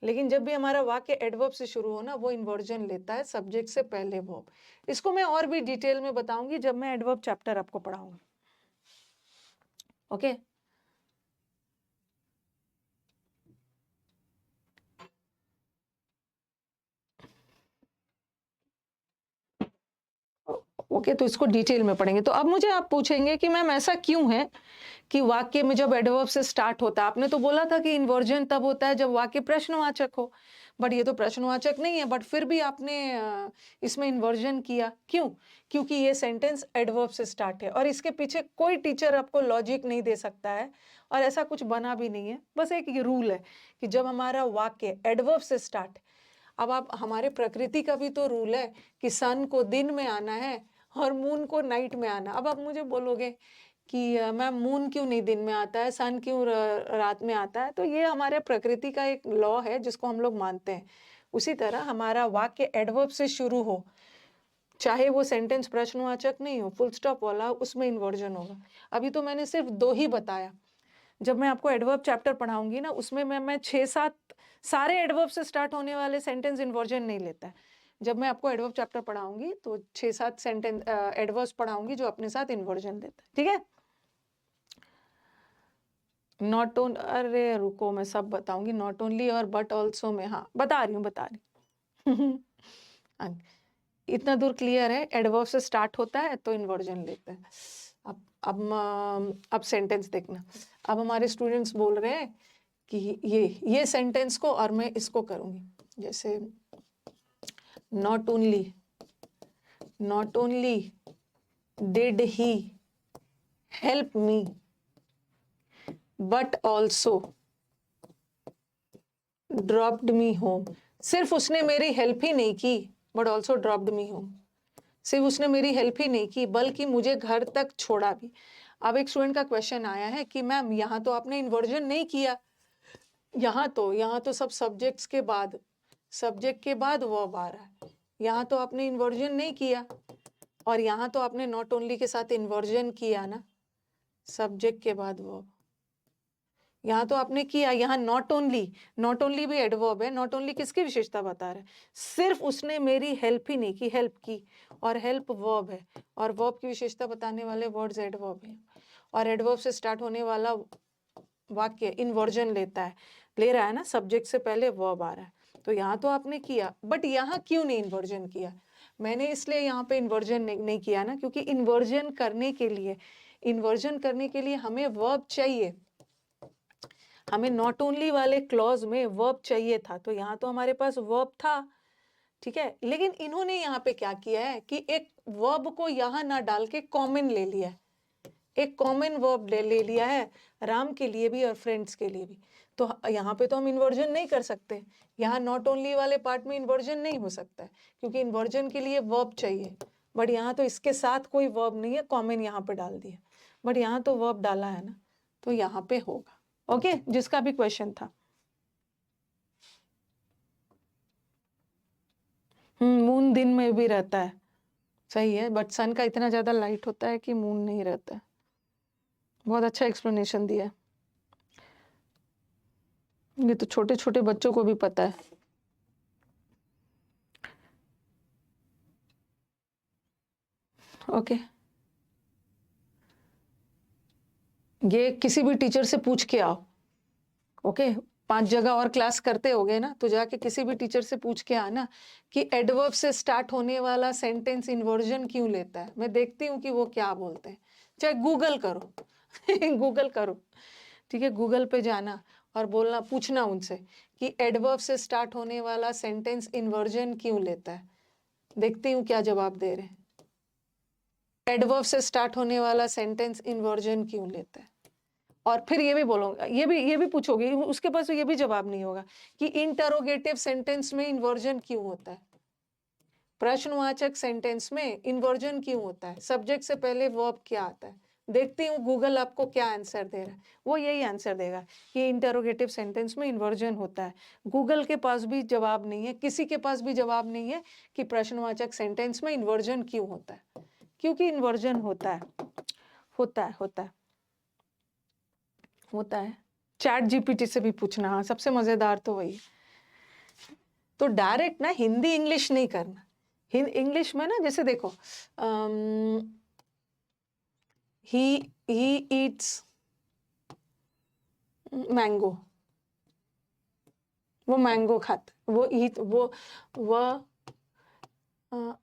लेकिन जब भी हमारा वाक्य एडवर्ब से शुरू हो ना, वो इन्वर्जन लेता है सब्जेक्ट से पहले वर्ब। इसको मैं और भी डिटेल में बताऊंगी जब मैं एडवर्ब चैप्टर आपको पढ़ाऊंगी। ओके, ओके, तो इसको डिटेल में पढ़ेंगे। तो अब मुझे आप पूछेंगे कि मैम ऐसा क्यों है कि वाक्य में जब एडवर्ब से स्टार्ट होता है, आपने तो बोला था कि इन्वर्जन तब होता है जब वाक्य प्रश्नवाचक हो, बट ये तो प्रश्नवाचक नहीं है, बट फिर भी आपने इसमें इन्वर्जन किया, क्यों। क्योंकि ये सेंटेंस एडवर्ब से स्टार्ट है, और इसके पीछे कोई टीचर आपको लॉजिक नहीं दे सकता है, और ऐसा कुछ बना भी नहीं है। बस एक ये रूल है कि जब हमारा वाक्य एडवर्ब से स्टार्ट, अब आप, हमारे प्रकृति का भी तो रूल है कि सन को दिन में आना है और मून को नाइट में आना। अब आप मुझे बोलोगे कि मैम मून क्यों नहीं दिन में आता है, सन क्यों रात में आता है, तो ये हमारे प्रकृति का एक लॉ है जिसको हम लोग मानते हैं। उसी तरह हमारा वाक्य एडवर्ब से शुरू हो, चाहे वो सेंटेंस प्रश्नवाचक नहीं हो, फुल स्टॉप वाला, उसमें इन्वर्जन होगा। अभी तो मैंने सिर्फ 2 ही बताया। जब मैं आपको एडवर्ब चैप्टर पढ़ाऊंगी ना, उसमें मैं 6-7 सारे एडवर्ब से स्टार्ट होने वाले सेंटेंस इन्वर्जन नहीं लेता है। जब मैं आपको एडवर्ब चैप्टर पढ़ाऊंगी तो 6-7 सेंटेंस एडवर्ब्स पढ़ाऊंगी जो अपने साथ इन्वर्जन देता है। ठीक है, नॉट ओन, अरे रुको, मैं सब बताऊंगी, नॉट ओनली और बट ऑल्सो में, हाँ बता रही हूँ हाँ, इतना दूर क्लियर है, एडवर्ब से स्टार्ट होता है तो इन्वर्जन लेते हैं। अब सेंटेंस देखना। अब हमारे स्टूडेंट्स बोल रहे हैं कि ये सेंटेंस को, और मैं इसको करूंगी, जैसे not only did he help me but also dropped me home. सिर्फ उसने मेरी हेल्प ही नहीं की, but also dropped me home. सिर्फ उसने मेरी हेल्प ही नहीं की, बल्कि मुझे घर तक छोड़ा भी। अब एक स्टूडेंट का क्वेश्चन आया है कि मैम यहाँ तो आपने इन्वर्जन नहीं किया, यहाँ तो सब सब्जेक्ट के बाद वर्ब आ रहा है, यहाँ तो आपने इन्वर्जन नहीं किया, और यहाँ तो आपने नॉट ओनली के साथ इन्वर्जन किया ना, सब्जेक्ट के बाद वर्ब। यहाँ तो आपने किया, यहाँ नॉट ओनली भी एडवर्ब है। नॉट ओनली किसकी विशेषता बता रहा है? सिर्फ उसने मेरी हेल्प ही नहीं की, हेल्प की, और हेल्प वर्ब है, और वर्ब की विशेषता बताने वाले वर्ड्स एडवर्ब है, और एडवर्ब से स्टार्ट होने वाला वाक्य इन्वर्जन ले रहा है ना, सब्जेक्ट से पहले वर्ब आ रहा है। तो यहाँ तो आपने किया, बट यहाँ क्यों नहीं इन्वर्जन किया? मैंने इसलिए यहाँ पे इन्वर्जन नहीं किया ना, क्योंकि इन्वर्जन करने के लिए हमें वर्ब चाहिए, हमें नॉट ओनली वाले क्लॉज में वर्ब चाहिए था। तो यहाँ तो हमारे पास वर्ब था, ठीक है। लेकिन इन्होंने यहाँ पे क्या किया है कि एक वर्ब को यहाँ ना डाल के कॉमन ले लिया है, एक कॉमन वर्ब ले लिया है, राम के लिए भी और फ्रेंड्स के लिए भी। तो यहाँ पे तो हम इन्वर्जन नहीं कर सकते, यहाँ नॉट ओनली वाले पार्ट में इन्वर्जन नहीं हो सकता है, क्योंकि इन्वर्जन के लिए वर्ब चाहिए। बट यहाँ तो इसके साथ कोई वर्ब नहीं है, कॉमन यहाँ पे डाल दिया, बट यहाँ तो वर्ब डाला है ना, तो यहाँ पे होगा। ओके, जिसका भी क्वेश्चन था। मून दिन में भी रहता है, सही है, बट सन का इतना ज्यादा लाइट होता है कि मून नहीं रहता है। बहुत अच्छा एक्सप्लेनेशन दिया है, ये तो छोटे छोटे बच्चों को भी पता है। ओके, ये किसी भी टीचर से पूछ के आओ। ओके, 5 जगह और क्लास करते होगे ना, तो जाके किसी भी टीचर से पूछ के आना कि एडवर्ब से स्टार्ट होने वाला सेंटेंस इन्वर्जन क्यों लेता है। मैं देखती हूँ कि वो क्या बोलते हैं, चाहे गूगल करो गूगल करो, ठीक है, गूगल पे जाना और बोलना, पूछना उनसे कि एडवर्ब से स्टार्ट होने वाला सेंटेंस इन्वर्जन क्यों लेता है। देखती हूँ क्या जवाब दे रहे हैं। एडवर्ब से स्टार्ट होने वाला सेंटेंस इन्वर्जन क्यों लेता है। और फिर ये भी बोलूंगा, ये भी पूछोगे, उसके पास ये भी जवाब नहीं होगा कि इंटरोगेटिव सेंटेंस में इन्वर्जन क्यों होता है, प्रश्नवाचक सेंटेंस में इन्वर्जन क्यों होता है, सब्जेक्ट से पहले वर्ब क्या आता है। देखती हूँ गूगल आपको क्या आंसर दे रहा है। वो यही आंसर देगा कि इंटरोगेटिव सेंटेंस में इन्वर्जन होता है। गूगल के पास भी जवाब नहीं है, किसी के पास भी जवाब नहीं है कि प्रश्नवाचक सेंटेंस में इन्वर्जन क्यों होता है, क्योंकि इन्वर्जन होता है। चैट जीपीटी से भी पूछना, हाँ, सबसे मजेदार तो वही। तो डायरेक्ट ना हिंदी इंग्लिश नहीं करना। इंग्लिश में ना, जैसे देखो, ही ईट्स मैंगो, वो मैंगो खाता, वो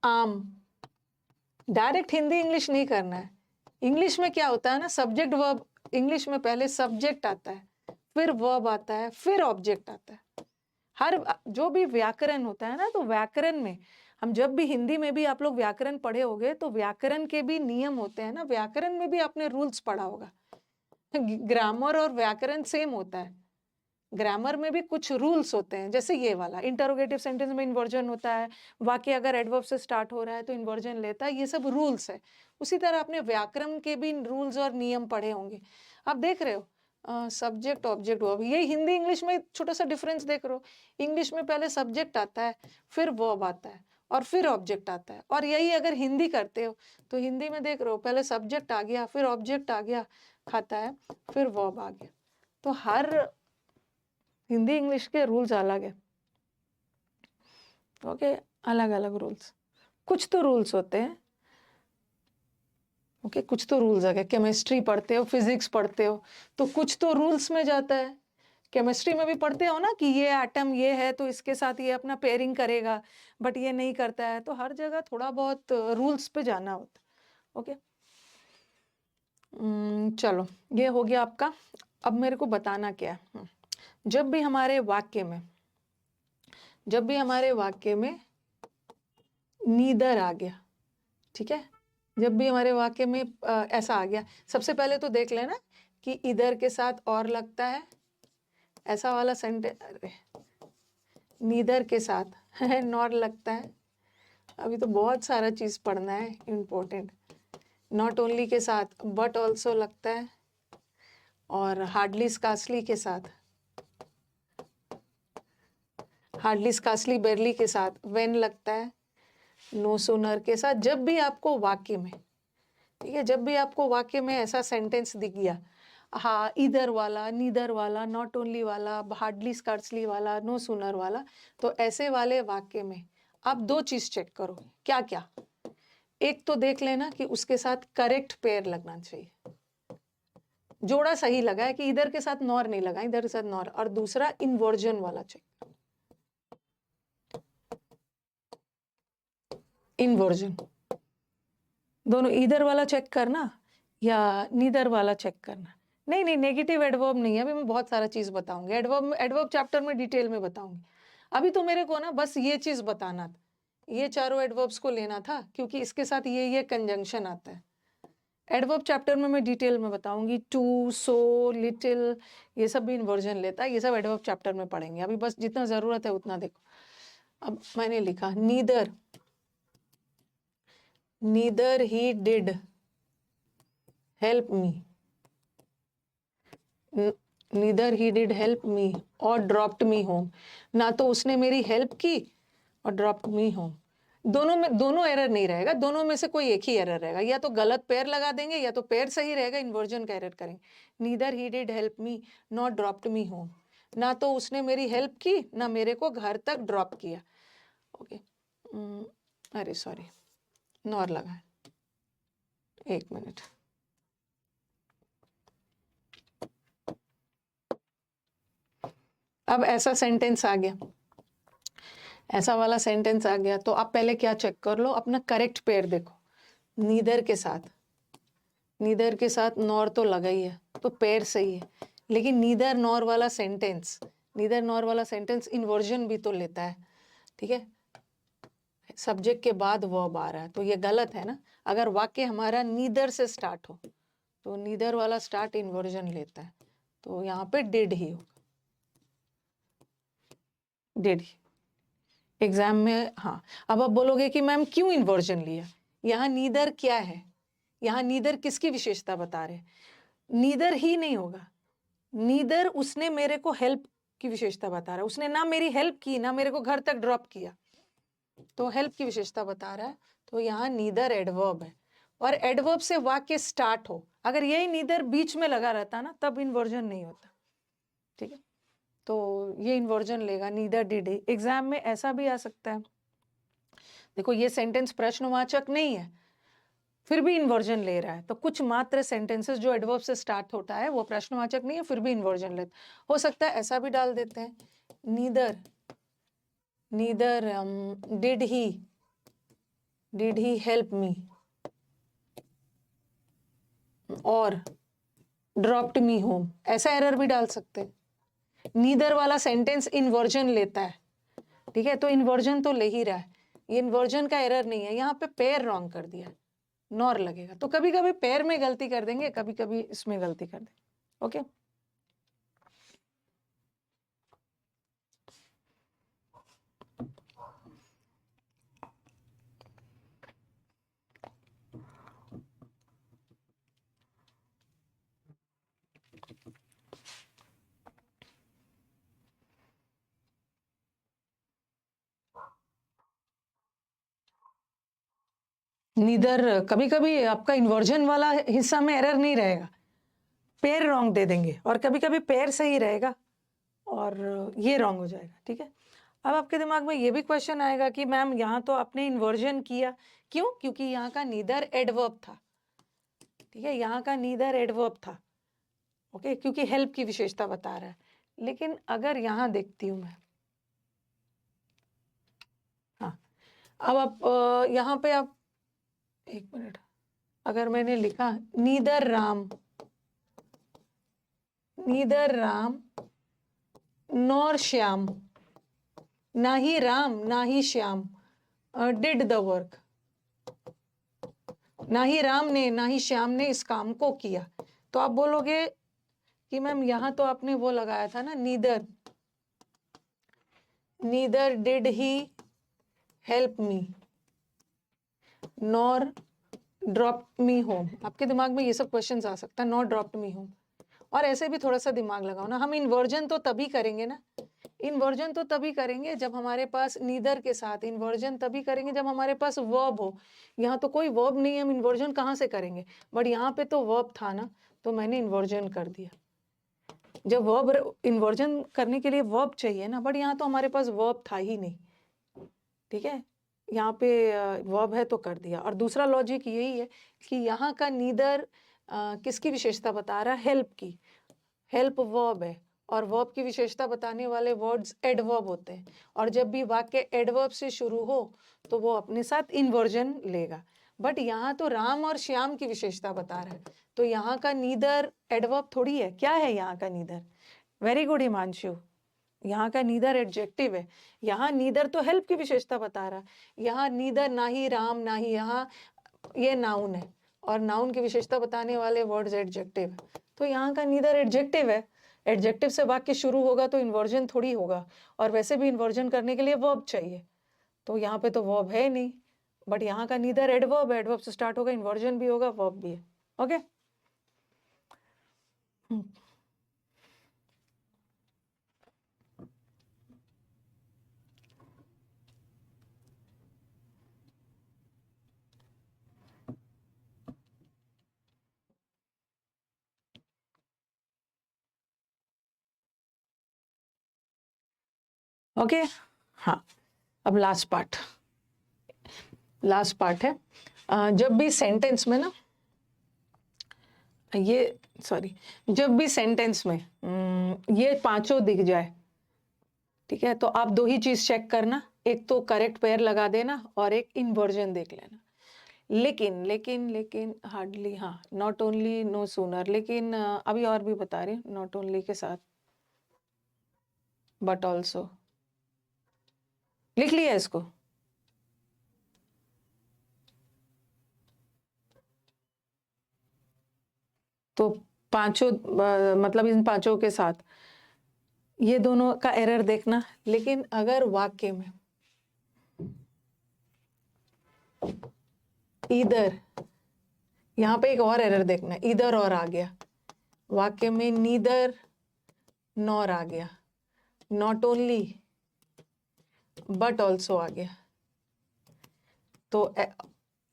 आम। डायरेक्ट हिंदी इंग्लिश नहीं करना है। इंग्लिश में क्या होता है ना, सब्जेक्ट वर्ब, इंग्लिश में पहले सब्जेक्ट आता है, फिर वर्ब आता है, फिर ऑब्जेक्ट आता है। हर जो भी व्याकरण होता है ना, तो व्याकरण में हम जब भी, हिंदी में भी आप लोग व्याकरण पढ़े होंगे, तो व्याकरण के भी नियम होते हैं ना, व्याकरण में भी आपने रूल्स पढ़ा होगा। ग्रामर और व्याकरण सेम होता है, ग्रामर में भी कुछ रूल्स होते हैं। जैसे ये वाला इंटरोगेटिव सेंटेंस में इन्वर्जन होता है, वाक्य अगर एडवर्ब से स्टार्ट हो रहा है तो इन्वर्जन लेता है, ये सब रूल्स है। उसी तरह आपने व्याकरण के भी रूल्स और नियम पढ़े होंगे। आप देख रहे हो, सब्जेक्ट ऑब्जेक्ट वर्ब, ये हिंदी इंग्लिश में छोटा सा डिफरेंस देख रहे हो। इंग्लिश में पहले सब्जेक्ट आता है, फिर वर्ब आता है, और फिर ऑब्जेक्ट आता है। और यही अगर हिंदी करते हो तो हिंदी में देख रहे हो, पहले सब्जेक्ट आ गया, फिर ऑब्जेक्ट आ गया, खाता है, फिर वर्ब आ गया। तो हर हिंदी इंग्लिश के रूल्स अलग है। ओके, अलग अलग रूल्स, कुछ तो रूल्स होते हैं। ओके, कुछ तो रूल्स है। केमिस्ट्री पढ़ते हो, फिजिक्स पढ़ते हो, तो कुछ तो रूल्स में जाता है। केमिस्ट्री में भी पढ़ते हो ना कि ये एटम ये है तो इसके साथ ये अपना पेयरिंग करेगा, बट ये नहीं करता है। तो हर जगह थोड़ा बहुत रूल्स पे जाना होता है। ओके, चलो, ये हो गया आपका। अब मेरे को बताना क्या है, जब भी हमारे वाक्य में नीदर आ गया, ठीक है, जब भी हमारे वाक्य में ऐसा आ गया, सबसे पहले तो देख लेना कि इधर के साथ और लगता है, ऐसा वाला सेंटेंस, नीदर के साथ नॉर लगता है। अभी तो बहुत सारा चीज पढ़ना है इम्पोर्टेंट। नॉट ओनली के साथ बट ऑल्सो लगता है, और हार्डली स्कार्सली के साथ, हार्डली स्कार्सली बेरली के साथ व्हेन लगता है, नो सूनर के साथ। जब भी आपको वाक्य में, ठीक है, जब भी आपको वाक्य में ऐसा सेंटेंस दिख गया, हाँ, इधर वाला, नीदर वाला, नॉट ओनली वाला, हार्डली स्कार्सली वाला, नो सूनर वाला। तो ऐसे वाले वाक्य में आप दो चीज चेक करो। क्या क्या? एक तो देख लेना कि उसके साथ करेक्ट पेयर लगना चाहिए, जोड़ा सही लगा है कि इधर के साथ नॉर नहीं लगा, इधर के साथ नॉर। और दूसरा इन्वर्जन वाला चेक, इन्वर्जन दोनों, इधर वाला चेक करना या नीदर वाला चेक करना। नहीं नहीं, नेगेटिव एडवर्ब नहीं है, अभी मैं बहुत सारा चीज बताऊंगी। एडवर्ब एडवर्ब चैप्टर में डिटेल में बताऊंगी। अभी तो मेरे को ना बस ये चीज बताना था, ये चारों एडवर्ब्स को लेना था, क्योंकि इसके साथ ये कंजंक्शन आता है। एडवर्ब चैप्टर में मैं डिटेल में बताऊंगी, टू, सो, लिटिल, ये सब भी इन्वर्जन लेता है। ये सब एडवर्ब चैप्टर में पढ़ेंगे, अभी बस जितना जरूरत है उतना देखो। अब मैंने लिखा neither, neither he did help me, neither he did help me और ड्रॉप्ड मी होम। ना तो उसने मेरी हेल्प की और ड्रॉप्ड मी होम। दोनों में, दोनों एरर नहीं रहेगा, दोनों में से कोई एक ही एरर रहेगा। या तो गलत पेयर लगा देंगे या तो पेयर सही रहेगा, इन्वर्जन का एरर करेंगे। Neither he did help me not dropped me home. ना तो उसने मेरी हेल्प की ना मेरे को घर तक ड्रॉप किया। ओके, अरे सॉरी, नॉर लगा है, एक मिनट। अब ऐसा सेंटेंस आ गया, ऐसा वाला सेंटेंस आ गया, तो आप पहले क्या चेक कर लो, अपना करेक्ट पेयर देखो। नीदर के साथ, नीदर के साथ नॉर तो लगा ही है, तो पेयर सही है। लेकिन नीदर नॉर वाला सेंटेंस, नीदर नॉर वाला सेंटेंस इन्वर्जन भी तो लेता है, ठीक है। सब्जेक्ट के बाद वर्ब आ रहा है, तो ये गलत है ना। अगर वाक्य हमारा नीदर से स्टार्ट हो तो नीदर वाला स्टार्ट इन्वर्जन लेता है, तो यहाँ पे डिड ही होगा, डिड ही एग्जाम में। हाँ, अब आप बोलोगे कि मैम क्यों इन्वर्जन लिया? यहाँ नीदर क्या है, यहाँ नीदर किसकी विशेषता बता रहे? नीदर ही नहीं होगा, नीदर उसने मेरे को हेल्प की विशेषता बता रहा है। उसने ना मेरी हेल्प की ना मेरे को घर तक ड्रॉप किया, तो हेल्प की विशेषता बता रहा है। तो यहाँ नीदर एडवर्ब है, और एडवर्ब से वाक्य स्टार्ट हो, अगर यही नीदर बीच में लगा रहता ना तब इन्वर्जन नहीं होता, ठीक है। तो ये इन्वर्जन लेगा, नीदर डिड। एग्जाम में ऐसा भी आ सकता है, देखो ये सेंटेंस प्रश्नवाचक नहीं है फिर भी इन्वर्जन ले रहा है। तो कुछ मात्र सेंटेंसेस जो एडवर्ब से स्टार्ट होता है वो प्रश्नवाचक नहीं है फिर भी इन्वर्जन लेते। हो सकता है ऐसा भी डाल देते हैं, neither, neither did he help me और ड्रॉप्ड मी होम, ऐसा एरर भी डाल सकते हैं। नीदर वाला सेंटेंस इन्वर्जन लेता है, ठीक है, तो इन्वर्जन तो ले ही रहा है, ये इन्वर्जन का एरर नहीं है। यहाँ पे पेयर रॉन्ग कर दिया, नॉर लगेगा। तो कभी कभी पेयर में गलती कर देंगे, कभी कभी इसमें गलती कर देंगे। ओके, नीदर, कभी कभी आपका इन्वर्जन वाला हिस्सा में एरर नहीं रहेगा, पेयर रॉन्ग दे देंगे, और कभी कभी पेयर सही रहेगा और ये रॉन्ग हो जाएगा, ठीक है। अब आपके दिमाग में ये भी क्वेश्चन आएगा कि मैम यहाँ तो आपने इन्वर्जन किया, क्यों? क्योंकि यहाँ का नीदर एडवर्ब था, ठीक है, यहाँ का नीदर एडवर्ब था, ओके, क्योंकि हेल्प की विशेषता बता रहा है। लेकिन अगर यहाँ देखती हूँ मैं, हाँ, अब आप यहाँ पे आप एक मिनट, अगर मैंने लिखा neither Ram, neither Ram nor Shyam, ना ही राम ना ही श्याम डिड द वर्क, ना ही राम ने ना ही श्याम ने इस काम को किया। तो आप बोलोगे कि मैम यहाँ तो आपने वो लगाया था ना, neither, neither did he help me nor dropped me home. आपके दिमाग में ये सब क्वेश्चंस आ सकता है, नॉट ड्रॉप्ड मी होम। और ऐसे भी थोड़ा सा दिमाग लगाओ ना, हम इन्वर्जन तो तभी करेंगे ना, इन्वर्जन तो तभी करेंगे जब हमारे पास नीदर के साथ, इन्वर्जन तभी करेंगे जब हमारे पास वर्ब हो। यहाँ तो कोई वर्ब नहीं है, हम इन्वर्जन कहाँ से करेंगे? बट यहाँ पे तो वर्ब था ना, तो मैंने इन्वर्जन कर दिया। जब वर्ब, इन्वर्जन करने के लिए वर्ब चाहिए ना, बट यहाँ तो हमारे पास वर्ब था ही नहीं, ठीक है। यहाँ पे वर्ब है तो कर दिया। और दूसरा लॉजिक यही है कि यहाँ का नीदर किसकी विशेषता बता रहा है? हेल्प की। हेल्प वर्ब है और वर्ब की विशेषता बताने वाले वर्ड्स एडवर्ब होते हैं, और जब भी वाक्य एडवर्ब से शुरू हो तो वो अपने साथ इन्वर्जन लेगा। बट यहाँ तो राम और श्याम की विशेषता बता रहा है, तो यहाँ का नीदर एडवर्ब थोड़ी है। क्या है यहाँ का नीदर? वेरी गुड हिमांशु, यहाँ का नीदर एडजेक्टिव है। यहाँ नीदर तो हेल्प की विशेषता बता रहा है, यहाँ नीदर ना ही राम ना ही, यहाँ ये नाउन है और नाउन की विशेषता बताने वाले वर्ड्स एडजेक्टिव है, तो यहाँ का नीदर एडजेक्टिव है। एडजेक्टिव से वाक्य शुरू होगा तो इन्वर्जन थोड़ी होगा, और वैसे भी इन्वर्जन करने के लिए वर्ब चाहिए, तो यहाँ पे तो वर्ब है नहीं। बट यहाँ का नीदर एडवर्ब है, एडवर्ब से स्टार्ट होगा, इन्वर्जन भी होगा, वर्ब भी है। ओके ओके हाँ, अब लास्ट पार्ट है। जब भी सेंटेंस में ना, ये सॉरी, जब भी सेंटेंस में ये पांचों दिख जाए, ठीक है, तो आप दो ही चीज चेक करना, एक तो करेक्ट पेयर लगा देना और एक इन्वर्जन देख लेना। लेकिन हार्डली, हाँ, नॉट ओनली, नो सूनर, लेकिन अभी और भी बता रही हूँ, नॉट ओनली के साथ बट ऑल्सो लिख लिया इसको। तो पांचों मतलब इन पांचों के साथ ये दोनों का एरर देखना। लेकिन अगर वाक्य में इधर, यहाँ पे एक और एरर देखना, इधर और आ गया, वाक्य में नीदर नॉर आ गया, नॉट ओनली बट ऑल्सो आ गया, तो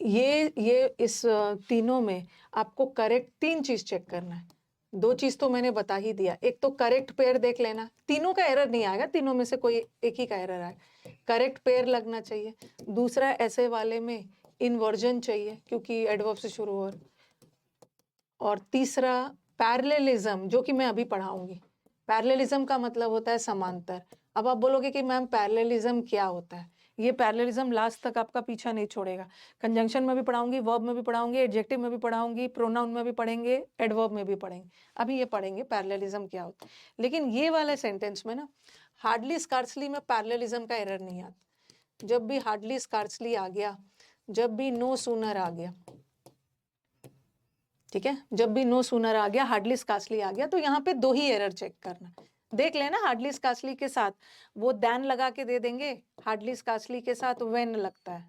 ये इस तीनों में आपको करेक्ट तीन चीज चेक करना है। दो चीज तो मैंने बता ही दिया, एक तो करेक्ट पेयर देख लेना, तीनों का एरर नहीं आएगा, तीनों में से कोई एक ही का एरर आएगा, करेक्ट पेयर लगना चाहिए। दूसरा, ऐसे वाले में इन्वर्जन चाहिए क्योंकि एडवर्ब से शुरू हो। और तीसरा, पैरेललिज्म, जो कि मैं अभी पढ़ाऊंगी। पैरेललिज्म का मतलब होता है समांतर। अब आप बोलोगे कि मैम पैरेललिज्म क्या होता है? ये पैरेललिज्म लास्ट तक आपका पीछा नहीं छोड़ेगा। कंजंक्शन में भी पढ़ाऊंगी, वर्ब में भी पढ़ाऊंगी, एडजेक्टिव में भी पढ़ाऊंगी, प्रोनाउन में भी पढ़ेंगे, एडवर्ब में भी पढ़ेंगे। अभी ये पढ़ेंगे पैरेललिज्म क्या होता है। लेकिन ये वाले सेंटेंस में ना, हार्डली स्कार्सली में पैरेललिज्म का एरर नहीं आता। जब भी हार्डली स्कार्सली आ गया, जब भी नो सूनर आ गया, ठीक है, जब भी नो सूनर आ गया, हार्डली स्कार्सली आ गया, तो यहाँ पे दो ही एरर चेक करना। देख लेना, हार्डली स्कार्सली के साथ वो दैन लगा के दे देंगे, हार्डली स्कार्सली के साथ व्हेन लगता है,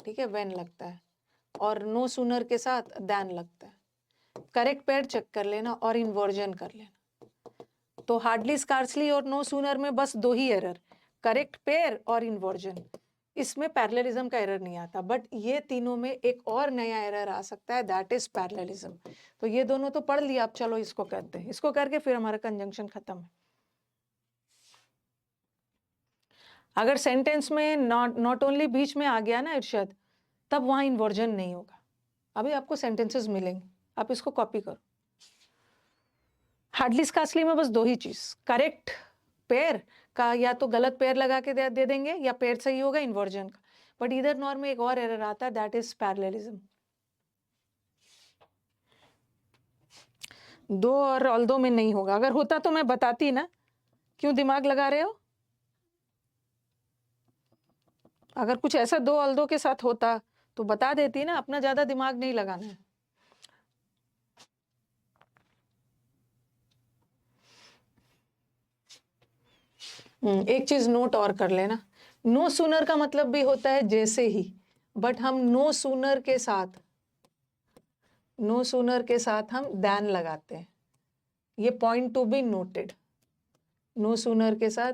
ठीक है, व्हेन लगता है, और नो सूनर के साथ दैन लगता है। करेक्ट पेयर चेक कर लेना और इन्वर्जन कर लेना। तो हार्डली स्कार्सली और नो सूनर में बस दो ही एरर, करेक्ट पेयर और इन्वर्जन। इसमें पैरेललिज्म का एरर नहीं आता, बट ये तीनों में एक और नया एरर आ सकता है, दैट इज पैरेललिज्म। तो ये दोनों तो पढ़ लिया, अब चलो इसको करते हैं, इसको करके फिर हमारा कंजंक्शन खत्म है। अगर सेंटेंस में नॉट ओनली बीच में आ गया ना इरशाद, तब वहां इन्वर्जन नहीं होगा। अभी आपको सेंटेंसेस मिलेंगे, आप इसको कॉपी करो। हार्डली स्कार्सली में बस दो ही चीज, करेक्ट पेयर का या तो गलत पेयर लगा के दे देंगे, या पेयर सही होगा इन्वर्जन का। बट इधर नॉर में एक और एरर आता है, दैट इज पैरेललिज्म। दो और ऑल्दो में नहीं होगा, अगर होता तो मैं बताती ना, क्यों दिमाग लगा रहे हो? अगर कुछ ऐसा दो ऑल्दो के साथ होता तो बता देती ना, अपना ज्यादा दिमाग नहीं लगाना है। एक चीज नोट और कर लेना, नो सूनर का मतलब भी होता है जैसे ही, बट हम नो सूनर के साथ हम दैन लगाते हैं। ये point to be noted, no sooner के साथ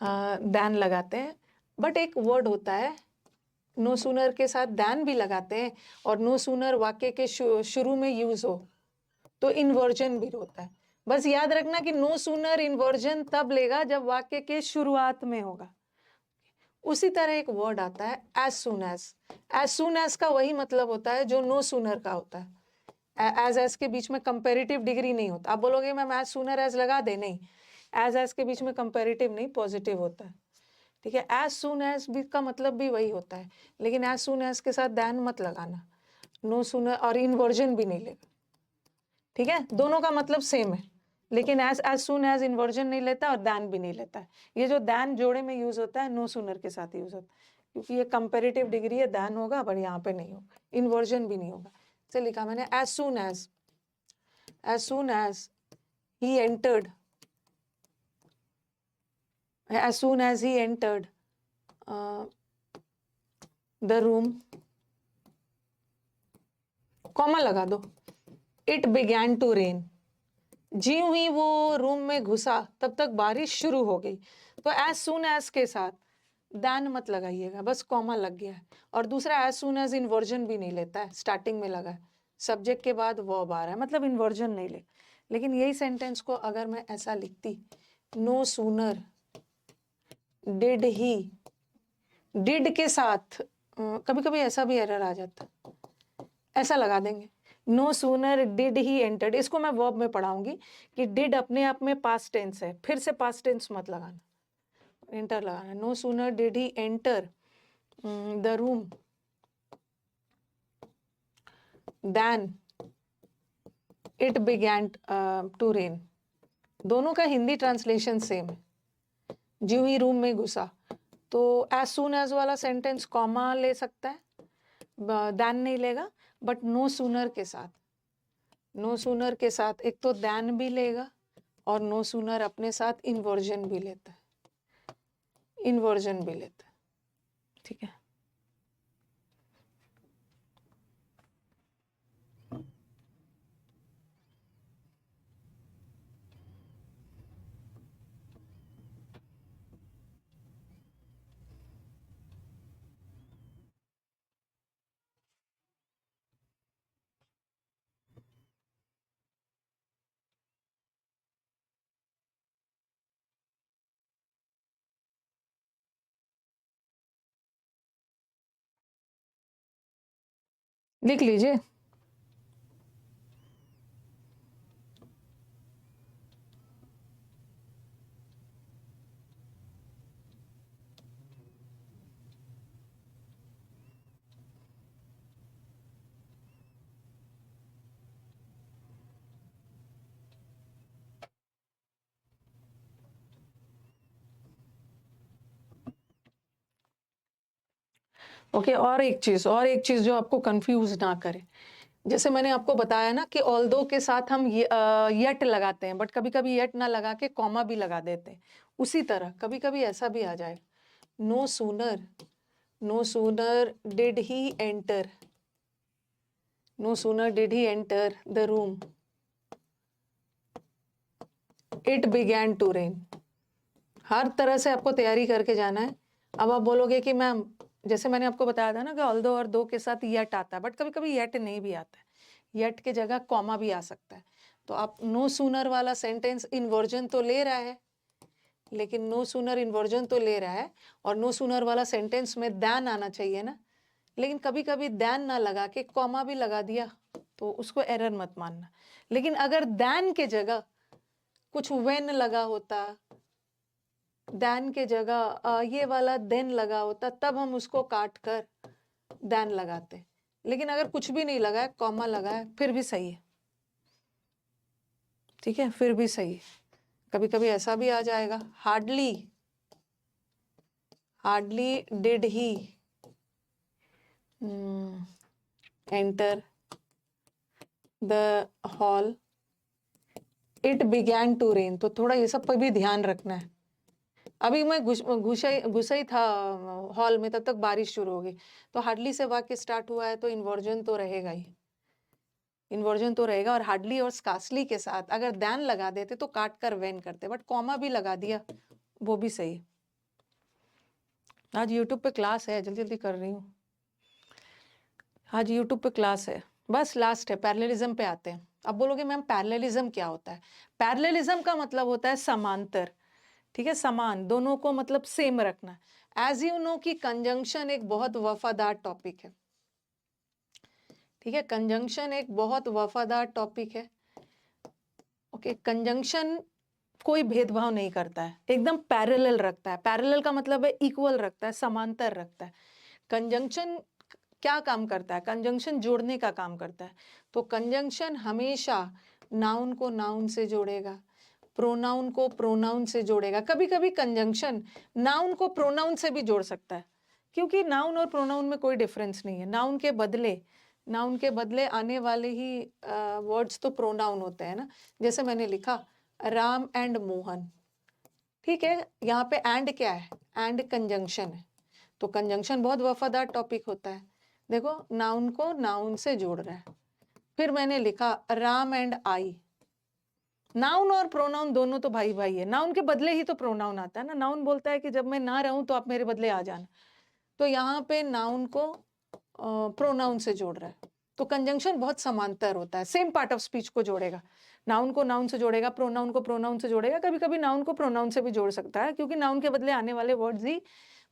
दैन लगाते हैं, बट एक वर्ड होता है नो सूनर के साथ दैन भी लगाते हैं, और नो सूनर वाक्य के शुरू में यूज हो तो इन्वर्जन भी होता है। बस याद रखना कि नो सूनर इन्वर्जन तब लेगा जब वाक्य के शुरुआत में होगा। उसी तरह एक वर्ड आता है as soon as. As soon as का वही मतलब होता है जो नो सूनर का होता है। एज के बीच में कंपेरेटिव डिग्री नहीं होता। आप बोलोगे मैम एज सूनर एज लगा दे, नहीं, एज के बीच में कंपेरेटिव नहीं, पॉजिटिव होता है। ठीक है, एज सून एज भी का मतलब भी वही होता है, लेकिन एज सून एज के साथ दैन मत लगाना। नो सूनर और इन्वर्जन भी नहीं लेगा। ठीक है, दोनों का मतलब सेम है, लेकिन एज सून एज इन्वर्जन नहीं लेता और दैन भी नहीं लेता है। ये जो दैन जोड़े में यूज होता है नो सूनर के साथ यूज होता है, क्योंकि ये कंपेरेटिव डिग्री है, दैन होगा पर यहाँ पे नहीं होगा, इन्वर्जन भी नहीं होगा। से लिखा मैंने as soon as he entered, as soon as he entered the room, comma लगा दो, it began to rain, ज्यों ही वो रूम में घुसा तब तक बारिश शुरू हो गई। तो as soon as के साथ दैन मत लगाइएगा, बस कॉमा लग गया है। और दूसरा as soon as इन्वर्जन भी नहीं लेता है, स्टार्टिंग में लगा है, सब्जेक्ट के बाद वर्ब आ रहा है, मतलब इन्वर्जन नहीं ले। लेकिन यही सेंटेंस को अगर मैं ऐसा लिखती, no sooner did he, did के साथ कभी कभी ऐसा भी एरर आ जाता है, ऐसा लगा देंगे, no sooner did he entered. इसको मैं वर्ब में पढ़ाऊंगी कि डिड अपने आप में पास्ट टेंस है, फिर से पास्ट टेंस मत लगाना, एंटर लगाना। No sooner did he enter the room then it began to rain. दोनों का हिंदी ट्रांसलेशन सेम है, ज्यों ही रूम में घुसा। तो एज सून एज वाला सेंटेंस कॉमा ले सकता है, दैन नहीं लेगा, बट नो सूनर के साथ, नो सूनर के साथ एक तो दैन भी लेगा और नो सूनर अपने साथ इन्वर्जन भी लेता है, इन्वर्जन भी लेता है। ठीक है, लिख लीजिए। ओके, और एक चीज जो आपको कंफ्यूज ना करे, जैसे मैंने आपको बताया ना कि ऑल्दो के साथ हम येट लगाते हैं, बट कभी कभी येट ना लगा के कॉमा भी लगा देते हैं। उसी तरह कभी कभी ऐसा भी आ जाएगा, no sooner did he enter, no sooner did he enter the room it began to rain. हर तरह से आपको तैयारी करके जाना है। अब आप बोलोगे कि मैम, जैसे मैंने आपको बताया था ना कि ऑल्दो और दो के साथ येट आता है, बट कभी कभी येट नहीं भी आता है, येट के जगह कॉमा भी आ सकता है। तो आप नो सूनर वाला सेंटेंस इन्वर्जन तो ले रहा है, लेकिन नो सूनर इन्वर्जन तो ले रहा है, और नो सूनर वाला सेंटेंस में दैन आना चाहिए ना, लेकिन कभी कभी दैन ना लगा के कॉमा भी लगा दिया, तो उसको एरर मत मानना। लेकिन अगर दैन के जगह कुछ वेन लगा होता, दैन के जगह ये वाला देन लगा होता, तब हम उसको काट कर दैन लगाते। लेकिन अगर कुछ भी नहीं लगा है, कॉमा लगा है, फिर भी सही है। ठीक है, फिर भी सही है। कभी कभी ऐसा भी आ जाएगा, hardly did he enter the hall it began to rain. तो थोड़ा ये सब पर भी ध्यान रखना है। अभी मैं घुसा ही था हॉल में, तब तक बारिश शुरू हो गई। तो हार्डली से वाक्य स्टार्ट हुआ है तो इन्वर्जन तो रहेगा ही, इन्वर्जन तो रहेगा। और हार्डली और स्कार्सली के साथ अगर दैन लगा देते तो काट कर वेन करते, बट कॉमा भी लगा दिया, वो भी सही है। आज यूट्यूब पे क्लास है, जल्दी जल्दी कर रही हूँ। आज यूट्यूब पे क्लास है, बस लास्ट है, पैरेललिज्म पे आते हैं। अब बोलोगे मैम पैरेललिज्म क्या होता है? पैरेललिज्म का मतलब होता है समांतर, ठीक है, समान, दोनों को मतलब सेम रखना। एज यू नो कि कंजंक्शन एक बहुत वफादार टॉपिक है, ठीक है, कंजंक्शन एक बहुत वफादार टॉपिक है। ओके, कंजंक्शन कोई भेदभाव नहीं करता है, एकदम पैरेलल रखता है। पैरेलल का मतलब है इक्वल रखता है, समांतर रखता है। कंजंक्शन क्या काम करता है? कंजंक्शन जोड़ने का काम करता है। तो कंजंक्शन हमेशा नाउन को नाउन से जोड़ेगा, प्रोनाउन को प्रोनाउन से जोड़ेगा। कभी कभी कंजंक्शन नाउन को प्रोनाउन से भी जोड़ सकता है, क्योंकि नाउन और प्रोनाउन में कोई डिफरेंस नहीं है। नाउन के बदले आने वाले ही वर्ड्स तो प्रोनाउन होते हैं ना। जैसे मैंने लिखा राम एंड मोहन, ठीक है, यहाँ पे एंड क्या है? एंड कंजंक्शन है। तो कंजंक्शन बहुत वफादार टॉपिक होता है। देखो, नाउन को नाउन से जोड़ रहा है। फिर मैंने लिखा राम एंड आई। नाउन और प्रोनाउन दोनों तो भाई भाई है, नाउन के बदले ही तो प्रोनाउन आता है ना। नाउन बोलता है कि जब मैं ना रहूं तो आप मेरे बदले आ जाना। तो यहाँ पे नाउन को प्रोनाउन से जोड़ रहा है। तो कंजंक्शन बहुत समांतर होता है, सेम पार्ट ऑफ स्पीच को जोड़ेगा। नाउन को नाउन से जोड़ेगा, प्रोनाउन को प्रोनाउन से जोड़ेगा। कभी कभी नाउन को प्रोनाउन से भी जोड़ सकता है, क्योंकि नाउन के बदले आने वाले वर्ड्स ही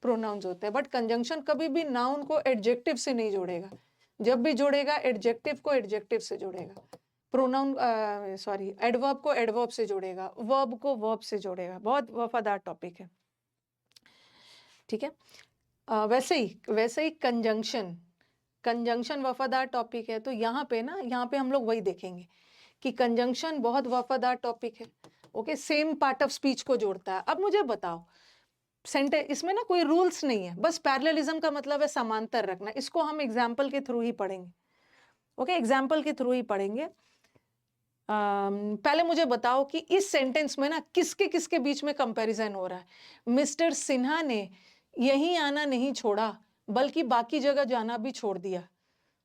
प्रोनाउंस होते हैं। बट कंजंक्शन कभी भी नाउन को एडजेक्टिव से नहीं जोड़ेगा। जब भी जोड़ेगा एडजेक्टिव को एडजेक्टिव से जोड़ेगा, प्रोनाउन एडवर्ब को एडवर्ब से जोड़ेगा, वर्ब को वर्ब से जोड़ेगा। बहुत वफादार टॉपिक है, ठीक है। वैसे ही कंजंक्शन वफादार टॉपिक है। तो यहाँ पे हम लोग वही देखेंगे कि कंजंक्शन बहुत वफादार टॉपिक है। Okay, same part of speech को जोड़ता है। अब मुझे बताओ, सेंटेंस इसमें ना कोई रूल्स नहीं है, बस पैरेललिज्म का मतलब है समांतर रखना। इसको हम एग्जाम्पल के थ्रू ही पढ़ेंगे। ओके, एग्जाम्पल के थ्रू ही पढ़ेंगे। पहले मुझे बताओ कि इस सेंटेंस में ना किसके किसके बीच में कंपैरिजन हो रहा है। मिस्टर सिन्हा ने यहीं आना नहीं छोड़ा, बल्कि बाकी जगह जाना भी छोड़ दिया।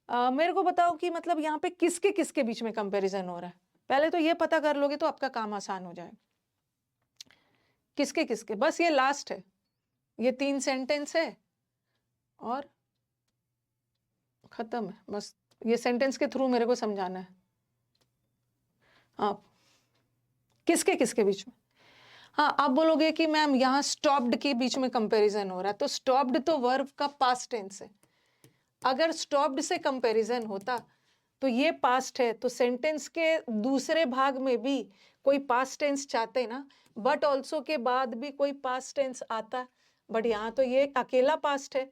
मेरे को बताओ कि मतलब यहाँ पे किसके किसके बीच में कंपैरिजन हो रहा है। पहले तो ये पता कर लोगे तो आपका काम आसान हो जाएगा। किसके किसके, बस ये लास्ट है, ये 3 सेंटेंस है और खत्म है। बस ये सेंटेंस के थ्रू मेरे को समझाना है। आप किसके किसके बीच में? हाँ, आप बोलोगे कि मैम यहाँ स्टॉप्ड के बीच में कंपैरिजन हो रहा है। तो स्टॉप्ड तो वर्ब का पास्ट टेंस है। अगर स्टॉप्ड से कंपैरिजन होता तो ये पास्ट है, तो सेंटेंस के दूसरे भाग में भी कोई पास्ट टेंस चाहते ना, बट ऑल्सो के बाद भी कोई पास्ट टेंस आता। बट यहाँ तो ये अकेला पास्ट है,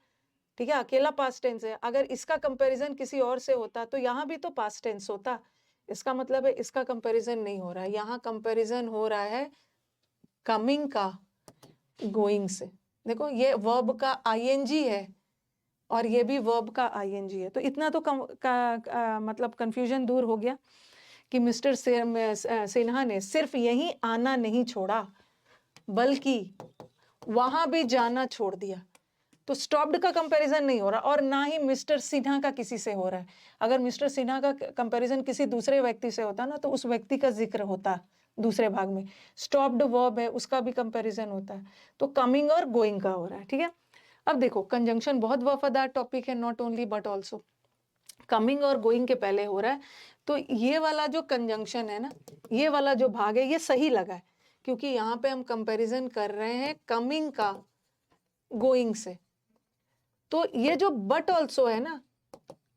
ठीक है, अकेला पास्ट टेंस है। अगर इसका कंपैरिजन किसी और से होता तो यहाँ भी तो पास्ट टेंस होता। इसका मतलब है इसका कंपैरिजन नहीं हो रहा है, यहाँ कंपैरिजन हो रहा है कमिंग का गोइंग से। देखो, ये वर्ब का आईएनजी है और ये भी वर्ब का आईएनजी है। तो इतना तो मतलब कंफ्यूजन दूर हो गया कि मिस्टर सिन्हा ने सिर्फ यहीं आना नहीं छोड़ा, बल्कि वहां भी जाना छोड़ दिया। तो स्टॉप्ड का कंपैरिजन नहीं हो रहा और ना ही मिस्टर सिन्हा का किसी से हो रहा है। अगर मिस्टर सिन्हा का कंपैरिजन किसी दूसरे व्यक्ति से होता ना, तो उस व्यक्ति का जिक्र होता दूसरे भाग में। स्टॉप्ड वर्ब है, उसका भी कंपैरिजन होता है। तो कमिंग और गोइंग का हो रहा है, ठीक है। अब देखो, कंजंक्शन बहुत वफादार टॉपिक है, not only but also. Coming और गोइंग के पहले हो रहा है, तो ये वाला जो कंजंक्शन है ना, ये वाला जो भाग है, ये सही लगा है, क्योंकि यहाँ पे हम कंपैरिजन कर रहे हैं कमिंग का गोइंग से। तो ये जो बट ऑल्सो है ना,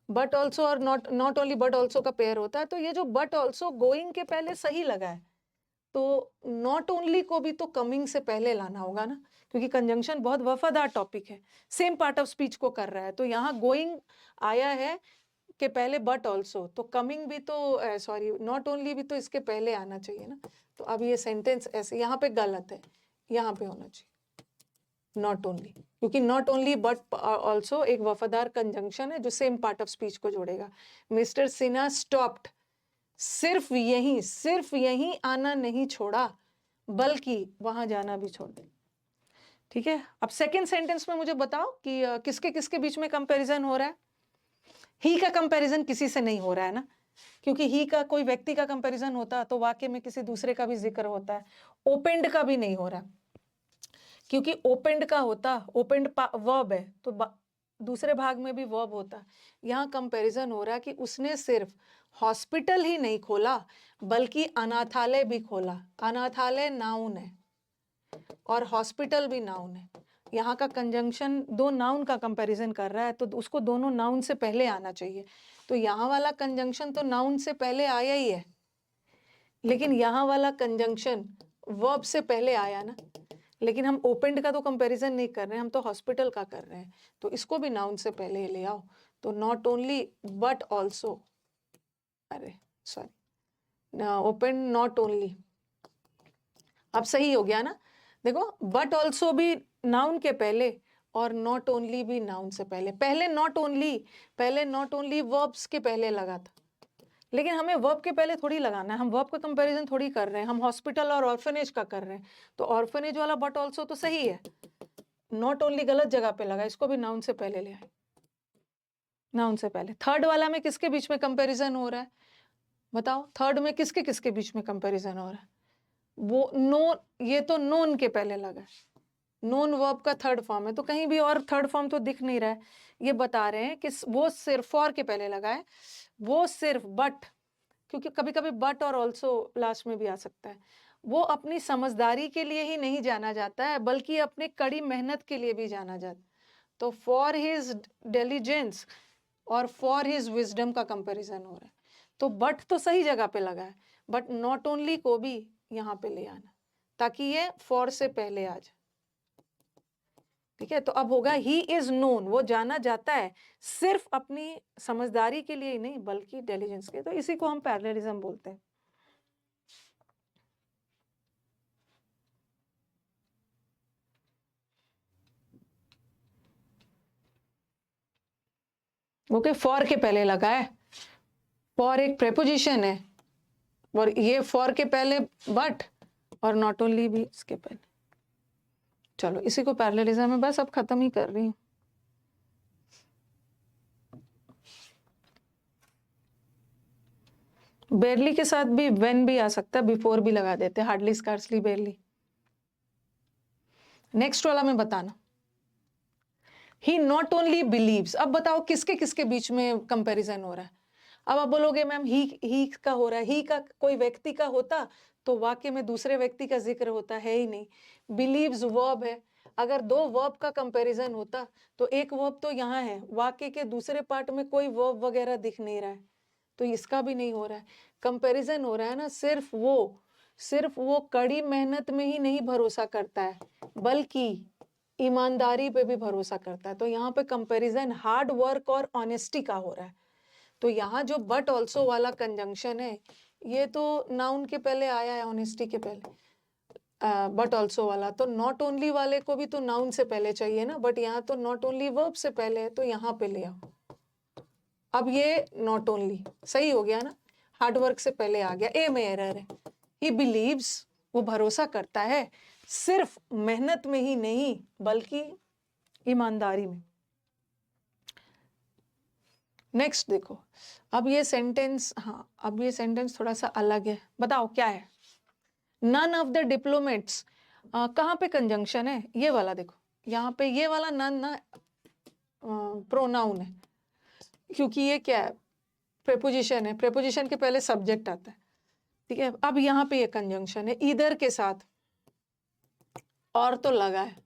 बट ऑल्सो और नॉट ओनली बट ऑल्सो का पेयर होता है। तो ये जो बट ऑल्सो गोइंग के पहले सही लगा है, तो नॉट ओनली को भी तो कमिंग से पहले लाना होगा ना, क्योंकि कंजंक्शन बहुत वफादार टॉपिक है, सेम पार्ट ऑफ स्पीच को कर रहा है। तो यहाँ गोइंग आया है के पहले बट ऑल्सो, तो कमिंग भी तो नॉट ओनली भी तो इसके पहले आना चाहिए ना। तो अब ये सेंटेंस ऐसे यहाँ पे गलत है, यहाँ पे होना चाहिए नॉट ओनली, क्योंकि नॉट ओनली बट ऑल्सो एक वफादार कंजंक्शन है जो सेम पार्ट ऑफ स्पीच को जोड़ेगा। मिस्टर सिन्हा स्टॉप्ड, सिर्फ यहीं आना नहीं छोड़ा, बल्कि वहां जाना भी छोड़ दे, ठीक है। अब सेकंड सेंटेंस में मुझे बताओ कि किसके किसके बीच में कंपैरिजन हो रहा है। ही का कंपैरिजन किसी से नहीं हो रहा है ना, क्योंकि ही का कोई व्यक्ति का कंपैरिजन होता तो वाक्य में किसी दूसरे का भी जिक्र होता है। ओपेंड का भी नहीं हो रहा, क्योंकि ओपेंड का होता, ओपेंड वर्ब है तो दूसरे भाग में भी वर्ब होता। यहाँ कंपैरिजन हो रहा है कि उसने सिर्फ हॉस्पिटल ही नहीं खोला बल्कि अनाथालय भी खोला। अनाथालय नाउन है और हॉस्पिटल भी नाउन है। यहाँ का कंजंक्शन दो नाउन का कंपैरिजन कर रहा है तो उसको दोनों नाउन से पहले आना चाहिए। तो यहाँ वाला कंजंक्शन तो नाउन से पहले आया ही है, लेकिन यहाँ वाला कंजंक्शन वर्ब से पहले आया ना। लेकिन हम ओपेंड का तो कंपैरिजन नहीं कर रहे हैं, हम तो हॉस्पिटल का कर रहे हैं, तो इसको भी नाउन से पहले ले आओ। तो नॉट ओनली बट ऑल्सो, अरे सॉरी, ओपेंड नॉट ओनली, अब सही हो गया ना। देखो बट ऑल्सो भी नाउन के पहले और नॉट ओनली भी नाउन से पहले। पहले नॉट ओनली वर्ब्स के पहले लगा था, लेकिन हमें वर्ब के पहले थोड़ी लगाना है, हम वर्ब का कंपैरिजन थोड़ी कर रहे हैं, हम हॉस्पिटल और ऑर्फनेज का कर रहे हैं। तो ऑर्फनेज वाला बट ऑल्सो तो सही है, नॉट ओनली गलत जगह पे लगा, इसको भी नाउन से पहले ले आए, नाउन से पहले। थर्ड वाला में किसके बीच में कंपैरिजन हो रहा है बताओ? थर्ड में किसके किसके बीच में कंपैरिजन हो रहा है? वो नो, ये तो नोन के पहले लगा है, नोन वर्ब का थर्ड फॉर्म है, तो कहीं भी और थर्ड फॉर्म तो दिख नहीं रहा है। ये बता रहे हैं कि वो सिर्फ फॉर के पहले लगा है, वो सिर्फ बट, क्योंकि कभी कभी बट और ऑल्सो लास्ट में भी आ सकता है। वो अपनी समझदारी के लिए ही नहीं जाना जाता है बल्कि अपनी कड़ी मेहनत के लिए भी जाना जाता है। तो फॉर हिज डिलीजेंस और फॉर हिज विजडम का कंपैरिजन हो रहा है। तो बट तो सही जगह पे लगा है, बट नॉट ओनली को भी यहाँ पे ले आना ताकि ये फॉर से पहले आ जाए। ठीक है, तो अब होगा ही इज नोन, वो जाना जाता है सिर्फ अपनी समझदारी के लिए ही नहीं बल्कि इंटेलिजेंस के। तो इसी को हम पैरेललिज्म बोलते हैं। ओके, फॉर के पहले लगा है, फॉर एक प्रेपोजिशन है और ये फॉर के पहले बट और नॉट ओनली भी इसके पहले। चलो इसी को पैरेललिज्म में बस अब खत्म ही कर रही हूँ। बेरली के साथ भी व्हेन भी आ सकता है, बिफोर भी लगा देते हैं, हार्डली स्कार्सली बेरली। नेक्स्ट वाला में बताना, ही नॉट ओनली बिलीव्स। अब बताओ किसके किसके बीच में कंपैरिजन हो रहा है? अब आप बोलोगे मैम ही का हो रहा है, ही का कोई व्यक्ति का होता तो वाक्य में दूसरे व्यक्ति का जिक्र होता है ही नहीं। बिलीव्स वर्ब है, अगर दो वर्ब का कंपैरिजन होता तो एक वर्ब तो यहाँ है, वाक्य के दूसरे पार्ट में कोई वर्ब वगैरह दिख नहीं रहा है, तो इसका भी नहीं हो रहा है। कंपैरिजन हो रहा है ना, सिर्फ वो कड़ी मेहनत में ही नहीं भरोसा करता है बल्कि ईमानदारी पे भी भरोसा करता है। तो यहाँ पे कंपैरिजन हार्ड वर्क और ऑनेस्टी का हो रहा है। तो यहाँ जो बट ऑल्सो वाला कंजंक्शन है ये तो नाउन के पहले आया है, ऑनेस्टी के पहले। बट ऑल्सो वाला तो नॉट ओनली वाले को भी तो नाउन से पहले चाहिए ना, बट यहाँ तो नॉट ओनली वर्ब से पहले है, तो यहाँ पे ले आओ। अब ये नॉट ओनली सही हो गया ना, हार्ड वर्क से पहले आ गया, ए में एरर है। ही बिलीव्स, वो भरोसा करता है सिर्फ मेहनत में ही नहीं बल्कि ईमानदारी में। नेक्स्ट देखो, अब ये सेंटेंस, हाँ अब ये सेंटेंस थोड़ा सा अलग है, बताओ क्या है? नन ऑफ द डिप्लोमेट्स, कहाँ पे कंजंक्शन है? ये वाला देखो, यहाँ पे ये वाला नन ना प्रोनाउन है, क्योंकि ये क्या है? प्रेपोजिशन है, प्रेपोजिशन के पहले सब्जेक्ट आता है। ठीक है, अब यहाँ पे ये कंजंक्शन है ईदर के साथ, और तो लगा है,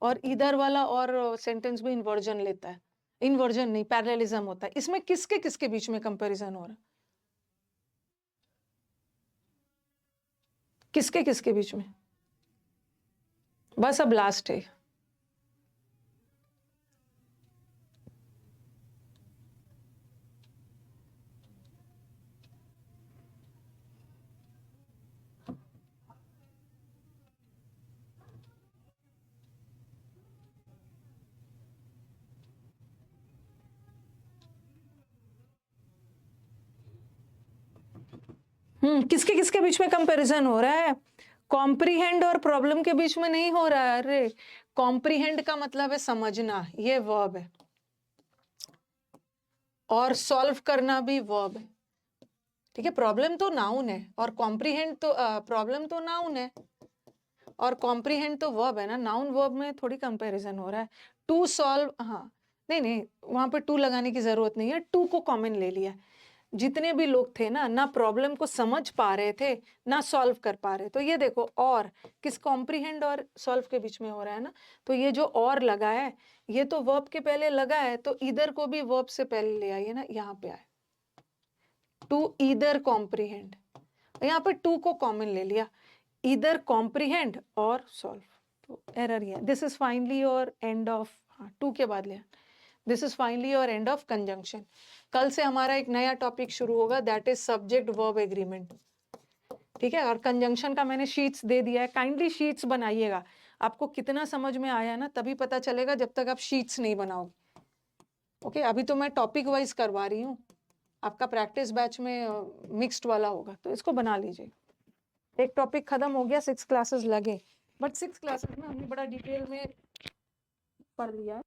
और इधर वाला और सेंटेंस भी इन्वर्जन लेता है, इन्वर्जन नहीं पैरेललिज्म होता है। इसमें किसके किसके बीच में कंपैरिजन हो रहा है? किसके किसके बीच में? बस अब लास्ट है। किसके किसके बीच में कंपैरिजन हो रहा है? कॉम्प्रीहेंड और प्रॉब्लम के बीच में नहीं हो रहा है। अरे कॉम्प्रीहेंड का मतलब है समझना, ये वर्ब है, और सॉल्व करना भी वर्ब है। ठीक है, प्रॉब्लम तो नाउन है और कॉम्प्रीहेंड तो प्रॉब्लम तो नाउन है, और कॉम्प्रीहेंड तो वर्ब है ना, नाउन वर्ब में थोड़ी कंपैरिजन हो रहा है। टू सॉल्व, हाँ नहीं नहीं, वहां पे टू लगाने की जरूरत नहीं है, टू को कॉमन ले लिया। जितने भी लोग थे ना प्रॉब्लम को समझ पा रहे थे ना सॉल्व कर पा रहे, तो ये देखो और किस कॉम्प्रीहेंड और सॉल्व के बीच में हो रहा है ना, तो ये जो और लगा है ये तो वर्ब के पहले लगा है, तो इधर को भी वर्ब से पहले ले आइए ना, यहाँ पे आए टू ईदर कॉम्प्रीहेंड, यहाँ पे टू को कॉमन ले लिया, ईदर कॉम्प्रीहेंड और सॉल्व, तो एरर ही है। दिस इज फाइनली और एंड ऑफ, हाँ टू के बाद लिया, दिस इज फाइनली और एंड ऑफ कंजंक्शन। कल से हमारा एक नया टॉपिक शुरू होगा, that is subject verb agreement, ठीक है। और कंजंक्शन का मैंने शीट्स दे दिया है, काइंडली शीट्स बनाइएगा। आपको कितना समझ में आया ना तभी पता चलेगा जब तक आप शीट्स नहीं बनाओगे, ओके। अभी तो मैं टॉपिक वाइज करवा रही हूँ, आपका प्रैक्टिस बैच में मिक्स्ड वाला होगा, तो इसको बना लीजिए। एक टॉपिक खत्म हो गया, 6 क्लासेस लगे, बट 6 क्लासेस में हमने बड़ा डिटेल में पढ़ लिया है।